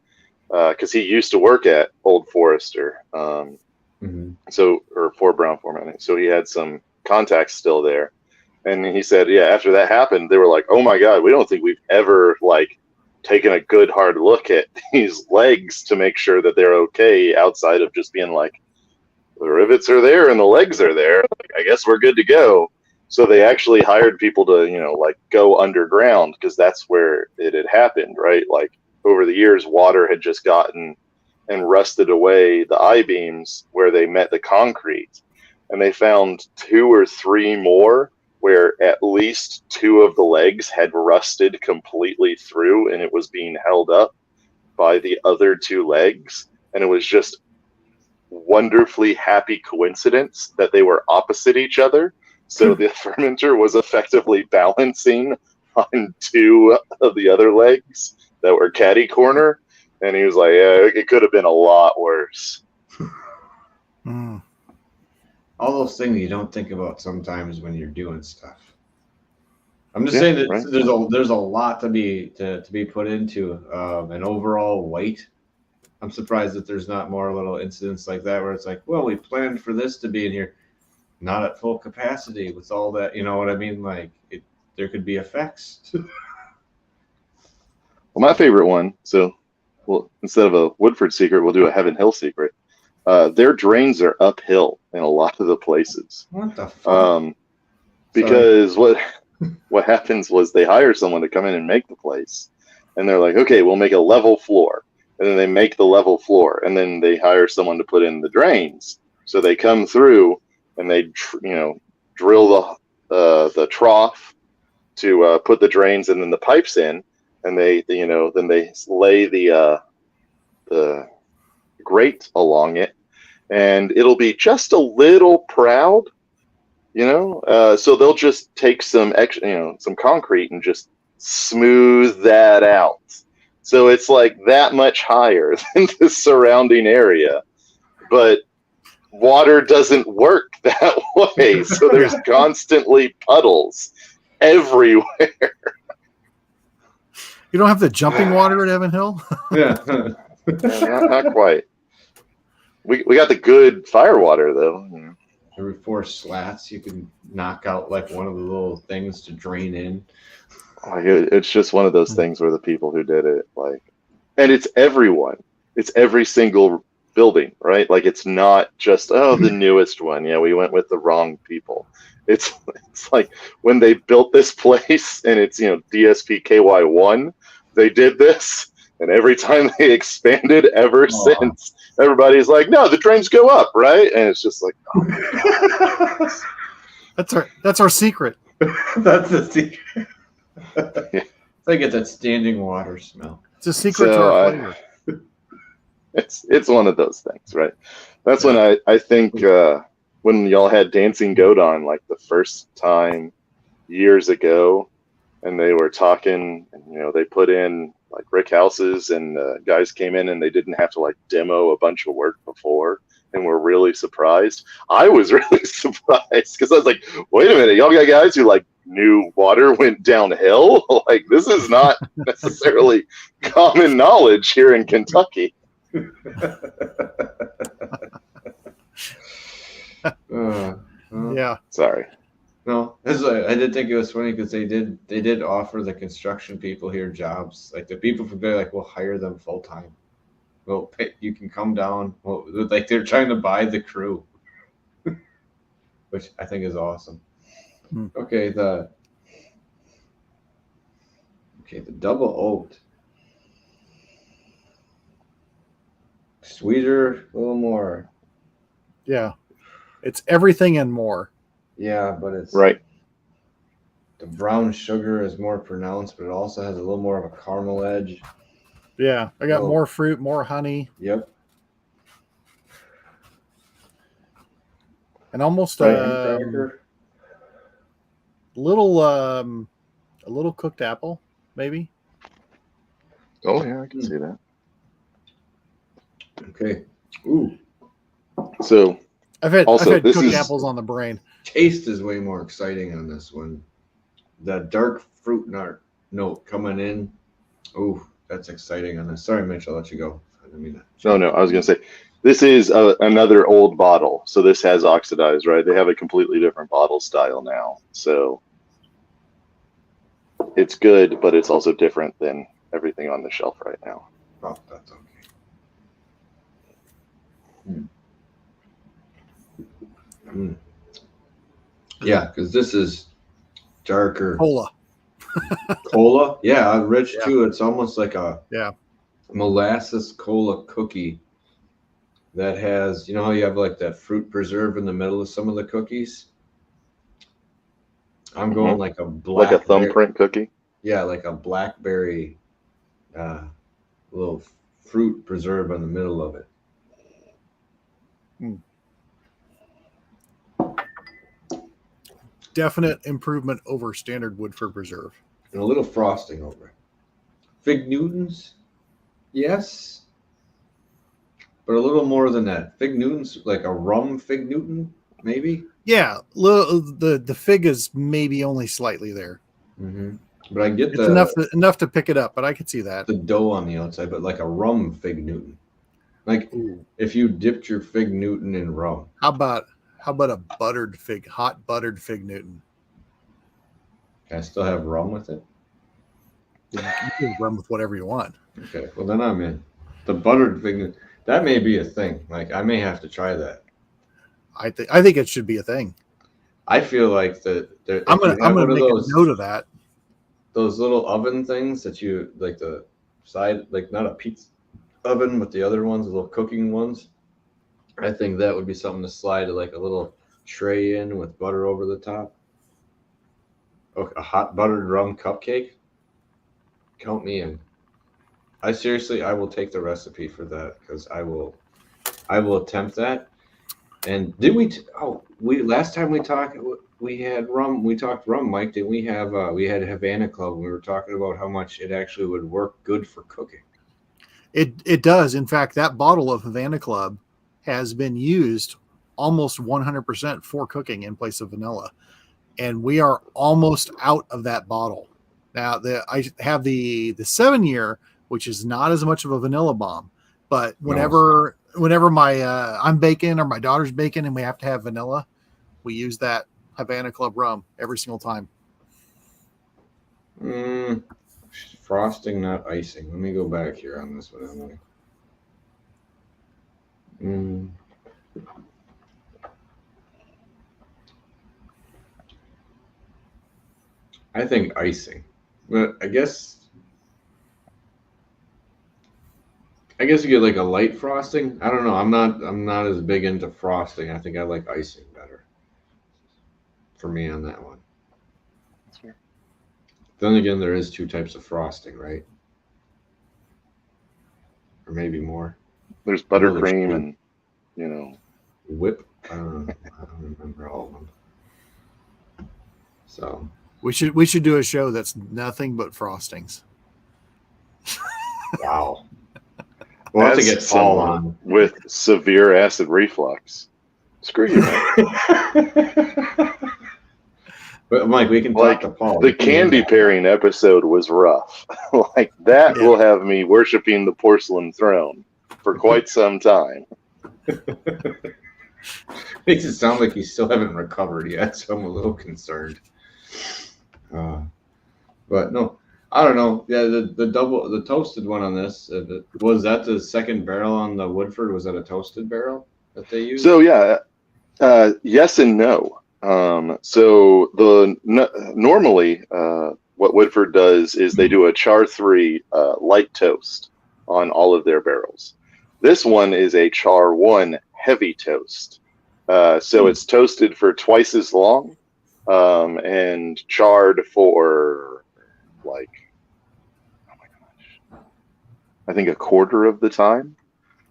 because he used to work at Old Forester, or Fort Brown Format, so he had some contacts still there, and he said, yeah, after that happened, they were like, oh my god, we don't think we've ever taken a good hard look at these legs to make sure that they're okay, outside of just being like, the rivets are there and the legs are there. I guess we're good to go. So they actually hired people to, go underground because that's where it had happened, right? Like over the years, water had just gotten and rusted away the I-beams where they met the concrete. And they found 2 or 3 more where at least 2 of the legs had rusted completely through and it was being held up by the other 2 legs. And it was just wonderfully happy coincidence that they were opposite each other. So the fermenter was effectively balancing on 2 of the other legs that were catty corner. And he was like, yeah, it could have been a lot worse. All those things you don't think about sometimes when you're doing stuff. I'm just Yeah, saying that right. there's a lot to be put into an overall weight. I'm surprised that there's not more little incidents like that where it's like, well, we planned for this to be in here, not at full capacity with all that. You know what I mean? Like there could be effects. Well, my favorite one. So, well, instead of a Woodford secret, we'll do a Heaven Hill secret. Their drains are uphill in a lot of the places. What the fuck? Because what happens was they hire someone to come in and make the place, and they're like, okay, we'll make a level floor, and then they make the level floor, and then they hire someone to put in the drains. So they come through and they drill the trough to put the drains and then the pipes in, and then they lay the grate along it, and it'll be just a little proud. So they'll just take some extra, some concrete and just smooth that out. So it's like that much higher than the surrounding area, but water doesn't work that way. So there's constantly puddles everywhere. You don't have the jumping water at Evan Hill? Yeah. not quite. We got the good fire water though. Every 4 slats, you can knock out like one of the little things to drain in. It's just one of those things where the people who did it, and it's everyone. It's every single building, right? Like it's not just the newest one. Yeah, we went with the wrong people. It's like when they built this place, and it's DSPKY1. They did this, and every time they expanded ever since, everybody's like, no, the drains go up, right? And it's just like, That's our secret. That's the secret. I get that standing water smell. It's a secret to our flavor. It's one of those things, right? That's when I think when y'all had Dancing Goat on, like the first time years ago, and they were talking, and they put in like brick houses, and guys came in and they didn't have to like demo a bunch of work before, and were really surprised. I was really surprised because I was like, wait a minute, y'all got guys who like knew water went downhill? Like this is not necessarily common knowledge here in Kentucky. Yeah. Sorry. No, I did think it was funny because they did offer the construction people here jobs. Like the people from there, like we'll hire them full time. Well, you can come down. Well, like they're trying to buy the crew, which I think is awesome. Okay, the double oaked, sweeter, a little more. Yeah. It's everything and more. Yeah, but it's right. The brown sugar is more pronounced, but it also has a little more of a caramel edge. Yeah, I got more fruit, more honey. Yep. And almost a little cooked apple, maybe. Oh yeah, I can see that. Okay. Ooh. So I've had cooked apples on the brain. Taste is way more exciting on this one. The dark fruit note coming in. Ooh, that's exciting on this. Sorry, Mitch, I'll let you go. I didn't mean that. No, I was gonna say this is another old bottle, so this has oxidized, right? They have a completely different bottle style now, so it's good, but it's also different than everything on the shelf right now. Oh, that's okay. Yeah, because this is darker. Cola, yeah, rich too. It's almost like a molasses cola cookie that has, how you have like that fruit preserve in the middle of some of the cookies. I'm going like a black, like a thumbprint cookie. Yeah, like a blackberry, little fruit preserve in the middle of it. Definite improvement over standard Woodford Reserve. And a little frosting over it. Fig Newtons, yes, but a little more than that. Fig Newtons, like a rum Fig Newton, maybe. Yeah, the fig is maybe only slightly there. Mm-hmm. But I get It's the enough to pick it up, but I could see that. the dough on the outside, but like a rum fig Newton. Like Ooh. if you dipped your fig Newton in rum. How about a hot buttered fig Newton? Can I still have rum with it? You can run with whatever you want. Okay, well then I'm in. The buttered fig Newton, that may be a thing. Like I may have to try that. I think it should be a thing. I feel like I'm gonna make a note of that. Those little oven things that you like the side, like not a pizza oven, but the other ones, the little cooking ones. I think that would be something to slide like a little tray in with butter over the top. Okay, a hot buttered rum cupcake. Count me in. I will take the recipe for that because I will attempt that. And did we? We last time we talked, we had rum. We talked rum, Mike. Did we have? We had Havana Club. We were talking about how much it actually would work good for cooking. It does. In fact, that bottle of Havana Club has been used almost 100% for cooking in place of vanilla, and we are almost out of that bottle now. I have the 7-year, which is not as much of a vanilla bomb, but whenever I'm baking or my daughter's baking and we have to have vanilla, we use that Havana Club rum every single time. Frosting, not icing. Let me go back here on this one, Emily. I think icing, but I guess you get like a light frosting. I don't know. I'm not as big into frosting. I think I like icing better. For me on that one. That's fair. Then again, there is 2 types of frosting, right? Or maybe more. There's buttercream and whip. I don't know. I don't remember all of them. So we should do a show that's nothing but frostings. Wow. We'll have to get Paul on with severe acid reflux. Screw you, man. But Mike, we can talk to Paul. The candy pairing episode was rough. Like that will have me worshiping the porcelain throne for quite some time. Makes it sound like you still haven't recovered yet, so I'm a little concerned. But no, I don't know. Yeah, the toasted one on this, was that the second barrel on the Woodford? Was that a toasted barrel that they used? So yeah, yes and no. So normally what Woodford does is they do a char 3 light toast on all of their barrels. This one is a char 1 heavy toast. So it's toasted for twice as long and charred for like, oh my gosh, I think a quarter of the time.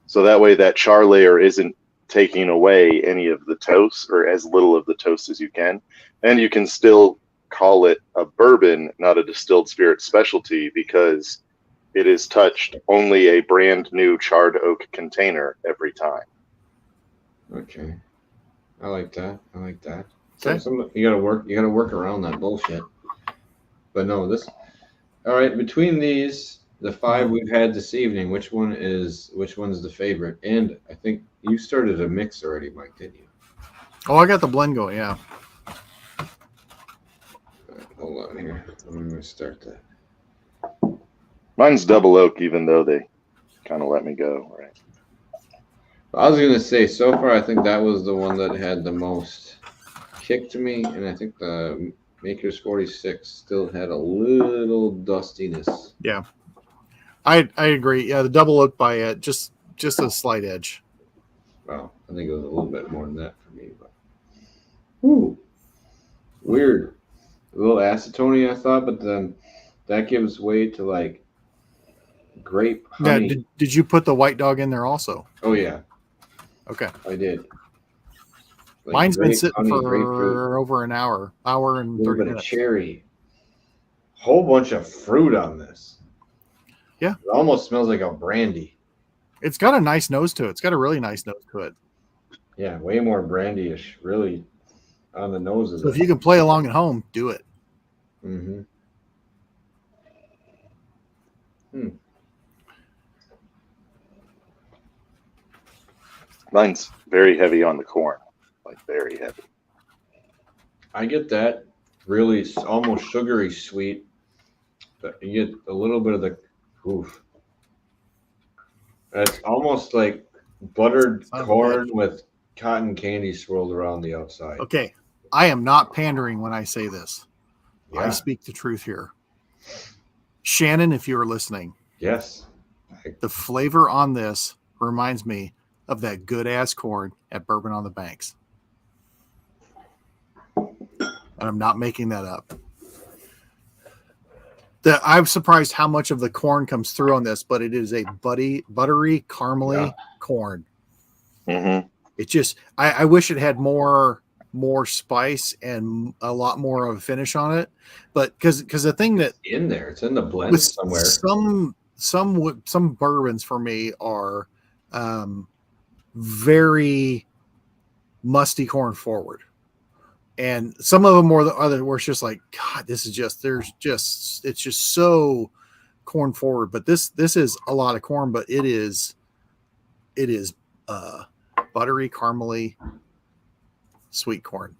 So that way that char layer isn't taking away any of the toast or as little of the toast as you can. And you can still call it a bourbon, not a distilled spirit specialty, because it is touched only a brand new charred oak container every time. Okay. I like that. Okay. So you gotta work around that bullshit. But no, all right, between these, the 5 we've had this evening, which one's the favorite? And I think you started a mix already, Mike, didn't you? Oh, I got the blend going, yeah. Hold on here. I'm gonna start that. Mine's double oak, even though they kind of let me go, right? I was gonna say, so far I think that was the one that had the most kick to me, and I think the Maker's 46 still had a little dustiness. Yeah, I agree. Yeah, the double oak by just a slight edge. Well, I think it was a little bit more than that for me, but ooh, weird. A little acetone, I thought, but then that gives way to like grape honey. Yeah, did you put the white dog in there also? Oh yeah. Okay. I did. Like mine's been sitting honey, for over an hour and 30 minutes. Cherry. Whole bunch of fruit on this. Yeah. It almost smells like a brandy. It's got a nice nose to it. It's got a really nice nose to it. Yeah, way more brandy-ish, really, on the nose of So if you can play along at home, do it. Mm-hmm. Hmm. Mine's very heavy on the corn, like very heavy. I get that really almost sugary sweet, but you get a little bit of the oof. It's almost like buttered Son of a corn bitch. with cotton candy swirled around the outside. Okay, I am not pandering when I say this. I Yeah. speak the truth here. Shannon, if you are listening, Yes. the flavor on this reminds me of that good ass corn at Bourbon on the Banks. And I'm not making that up. I'm surprised how much of the corn comes through on this, but it is a buttery, caramely corn. Mm-hmm. It just, I wish it had more spice and a lot more of a finish on it. But because the thing that In there, it's in the blend with somewhere. some bourbons for me are very musty corn forward, and some of them more the other where it's just like, God, this is just it's just so corn forward. But this is a lot of corn, but it is buttery, caramely, sweet corn.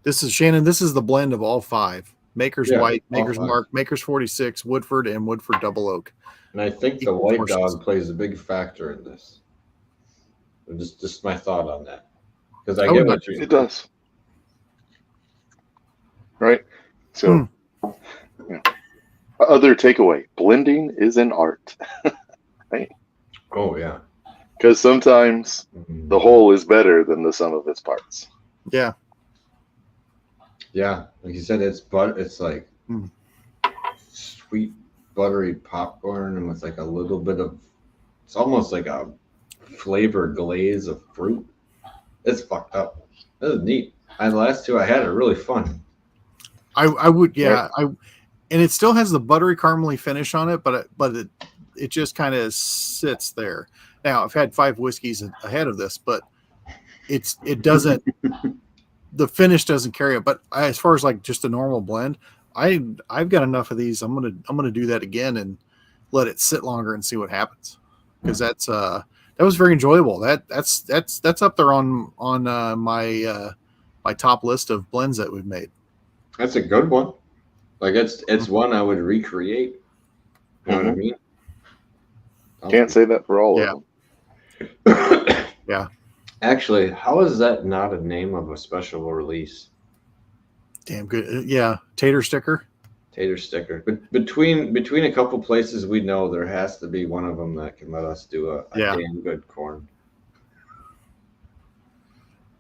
This is Shannon. This is the blend of all five: Maker's White, Maker's Mark, Maker's 46, Woodford, and Woodford Double Oak. And I think the white dog plays a big factor in this. Just my thought on that, because I get what you. It does. Right. So, other takeaway: blending is an art. Right. Oh yeah. Because sometimes the whole is better than the sum of its parts. Yeah. Yeah, like you said, it's like sweet, buttery popcorn, and with like a little bit of, it's almost like a flavor glaze of fruit. It's fucked up. This is neat. The last two I had are really fun. I would, yeah. And it still has the buttery caramely finish on it, but it just kind of sits there. Now I've had 5 whiskeys ahead of this, but it doesn't. The finish doesn't carry it. But as far as like just a normal blend, I've got enough of these. I'm gonna do that again and let it sit longer and see what happens, because that was very enjoyable. That's up there on my top list of blends that we've made. That's a good one. Like it's one I would recreate. You know what I mean? Can't say that for all of them. Yeah. Actually, how is that not a name of a special release? Damn good. Yeah. Tater sticker. But between a couple places we know, there has to be one of them that can let us do a damn good corn.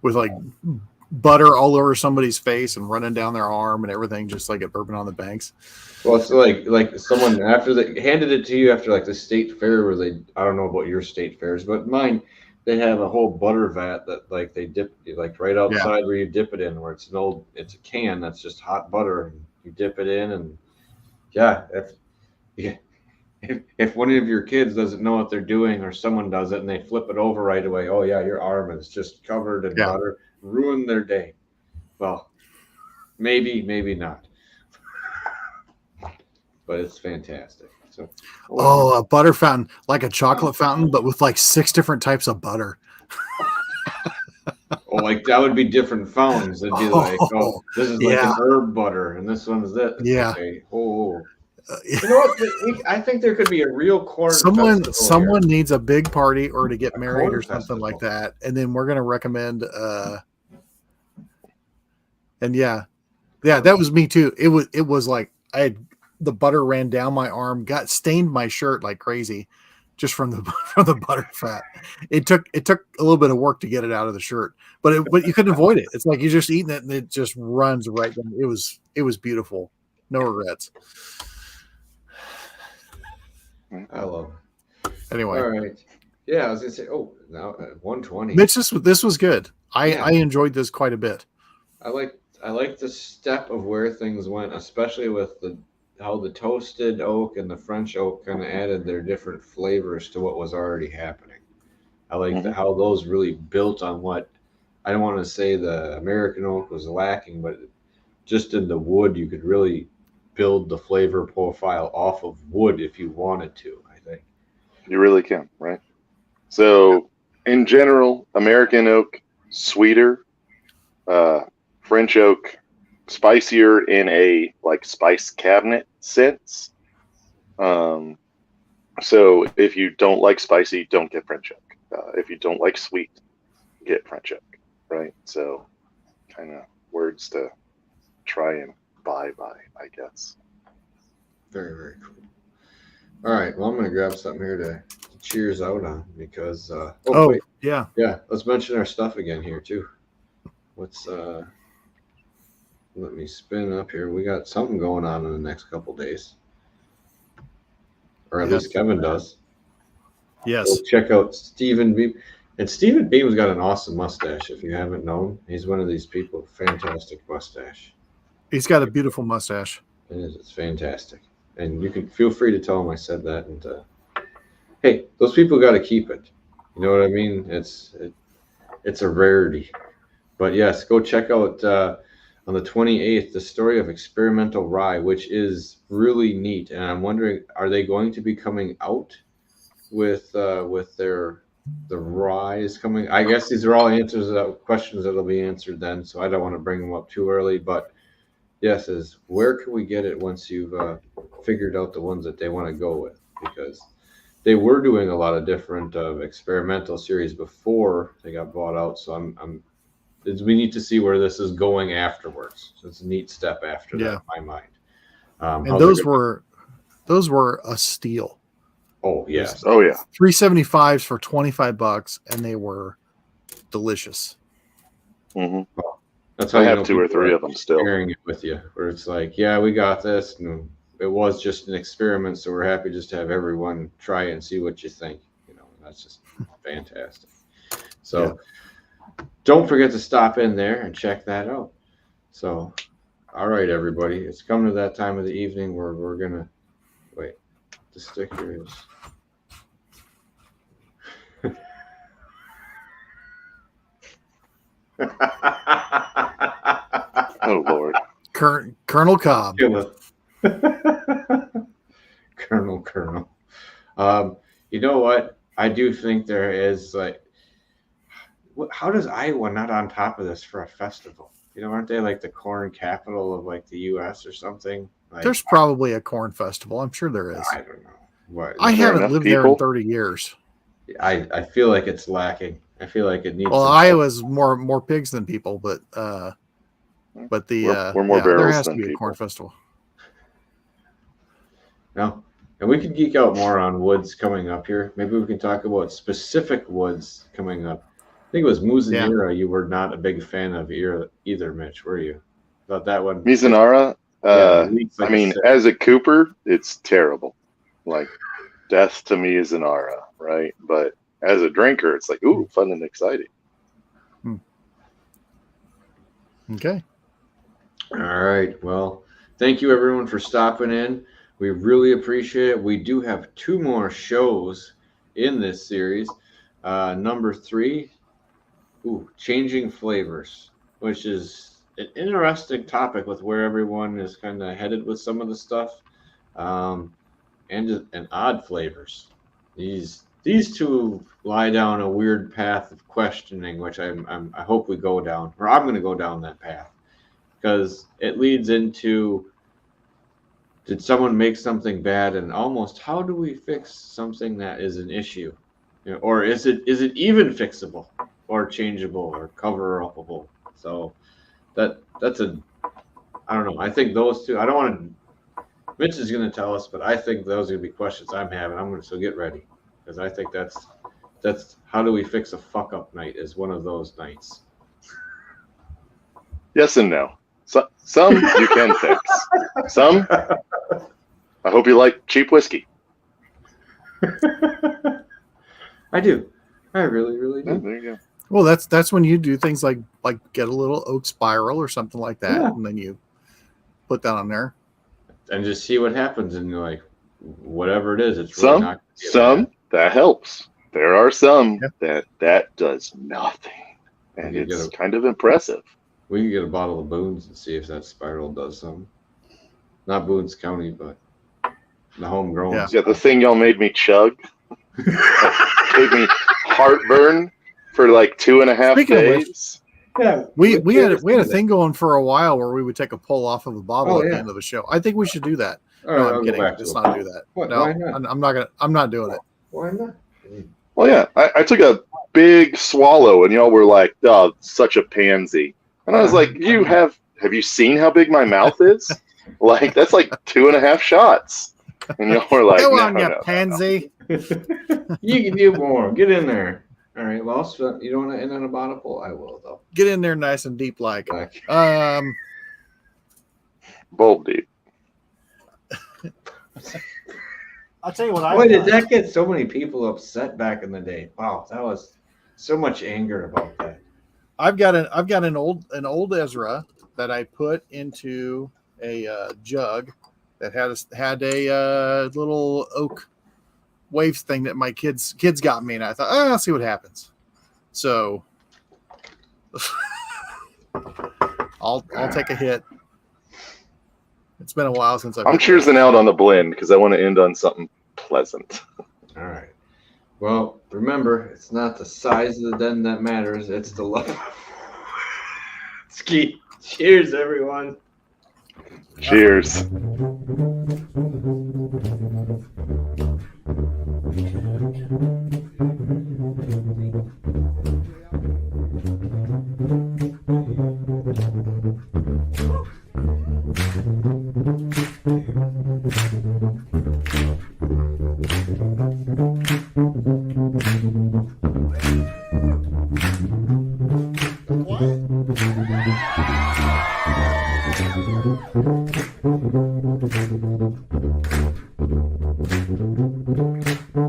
With like butter all over somebody's face and running down their arm and everything, just like at Bourbon on the Banks. Well, it's like someone after they handed it to you after like the state fair where I don't know about your state fairs, but mine, they have a whole butter vat that like they dip like right outside where you dip it in, where it's a can that's just hot butter, and you dip it in, and if one of your kids doesn't know what they're doing, or someone does it and they flip it over right away, oh yeah, your arm is just covered in butter, ruin their day. Well, maybe not, but it's fantastic. So, a butter fountain, like a chocolate fountain, but with like 6 different types of butter. Oh, like that would be different fountains. It'd be like, this is like an herb butter, and this one's this. Yeah. Okay. You know what? I think there could be a real corn. Someone needs a big party or to get married or something like that, and then we're gonna recommend. And that was me too. It was like the butter ran down my arm, stained my shirt like crazy, just from the butter fat. It took a little bit of work to get it out of the shirt, but you couldn't avoid it. It's like you're just eating it and it just runs right down. It was beautiful. No regrets. I love it. Anyway, all right. Yeah, I was gonna say. Oh, now 120. Mitch, this was good. I enjoyed this quite a bit. I like the step of where things went, especially with how the toasted oak and the French oak kind of added their different flavors to what was already happening. I like how those really built on what, I don't want to say the American oak was lacking, but just in the wood you could really build the flavor profile off of wood if you wanted to, I think. You really can, right? So, in general, American oak sweeter, French oak spicier in a like spice cabinet sense. So if you don't like spicy, don't get French oak. If you don't like sweet, get French oak, right? So, kind of words to try and buy, I guess. Very, very cool. All right. Well, I'm going to grab something here to cheers out on because. Wait. Yeah. Yeah. Let's mention our stuff again here too. Let's let me spin up here. We got something going on in the next couple days, or at least Kevin does. Yes. Go check out Stephen Beam. And Stephen Beam's got an awesome mustache. If you haven't known, he's one of these people. Fantastic mustache. He's got a beautiful mustache. It is. It's fantastic. And you can feel free to tell him I said that. And hey, those people got to keep it. You know what I mean? It's a rarity. But yes, go check out on the 28th the story of experimental rye, which is really neat. And I'm wondering, are they going to be coming out with the rye is coming? I guess these are all answers questions that'll be answered then. So I don't want to bring them up too early, but. Yes, is where can we get it once you've figured out the ones that they want to go with? Because they were doing a lot of different experimental series before they got bought out. So we need to see where this is going afterwards. So it's a neat step after that, in my mind. And those were a steal. Oh yes. Oh yeah. 375s for $25, and they were delicious. Mm-hmm. That's how I you have know 2 or 3 of them still. Sharing it with you, where it's like, yeah, we got this. And it was just an experiment, so we're happy just to have everyone try it and see what you think. You know, that's just fantastic. So don't forget to stop in there and check that out. So, all right, everybody, it's coming to that time of the evening where we're gonna wait. The sticker is. Oh Lord, Colonel Cobb. Colonel. You know what? I do think there is like, how does Iowa not on top of this for a festival? You know, aren't they like the corn capital of like the U.S. or something? Like, There's probably a corn festival. I'm sure there is. I don't know. What? I haven't enough lived there in people? 30 years. I feel like it's lacking. I feel like it needs. Well, some- Iowa's more pigs than people, but the we're more there barrels has to than be a people. corn festival. No, and we could geek out more on woods coming up here. Maybe we can talk about specific woods coming up. I think it was Muzanira. You were not a big fan of either, Mitch, were you? Thought that one. Mizunara. leaks like I mean, a sieve. as a Cooper, it's terrible. Like death to Mizunara, right? But as a drinker, it's like, ooh, fun and exciting. Okay. All right. Well, thank you everyone for stopping in. We really appreciate it. We do have 2 more shows in this series. Number 3, changing flavors, which is an interesting topic with where everyone is kind of headed with some of the stuff, and odd flavors. These 2 lie down a weird path of questioning, which I hope we go down, or I'm going to go down that path, because it leads into, did someone make something bad, and almost how do we fix something that is an issue, or is it even fixable or changeable or cover-upable? So that's I don't know. I think those 2. I don't want to. Mitch is going to tell us, but I think those are going to be questions I'm having. So get ready, because I think that's how do we fix a fuck up night is one of those nights. Yes and no. So, some you can fix. Some, I hope you like cheap whiskey. I do. I really, really Yeah, do. there you go. Well, that's when you do things like get a little oak spiral or something like that, Yeah. and then you put that on there. And just see what happens, and you're like, whatever it is, it's really not. Some that helps. There are some that does nothing, and You it's get kind of impressive. We can get a bottle of Boone's and see if that spiral does something. Not Boone's County, but the homegrown. Yeah. Yeah, the thing y'all made me chug gave me heartburn for like 2.5 Speaking of which- days. Yeah, We had a thing going for a while where we would take a pull off of a bottle Oh, at yeah. the end of the show. I think we should do that. All No, right, I'm I'll kidding. go back to Let's it. not do that. What? No, Why not? I'm not doing it. Why not? Well, yeah, I took a big swallow, and y'all were like, "Oh, such a pansy," and I was like, Have you seen how big my mouth is? Like that's like 2.5 shots." And y'all were like, Go "No, on, you no." pansy. You can do more. Get in there. All right. Well, you don't want to end on a bottle pull? I will though. Get in there nice and deep like. Like, Bold deep. I'll tell you what I boy, did that get so many people upset back in the day? Wow, that was so much anger about that. I've got an old Ezra that I put into a jug that had a little oak waves thing that my kids got me, and I thought, I'll see what happens. So I'll take a hit. It's been a while since I'm cheersing out on the blend because I want to end on something pleasant. All right. Well, remember, it's not the size of the den that matters; it's the love. Ski. Cheers, everyone. Cheers.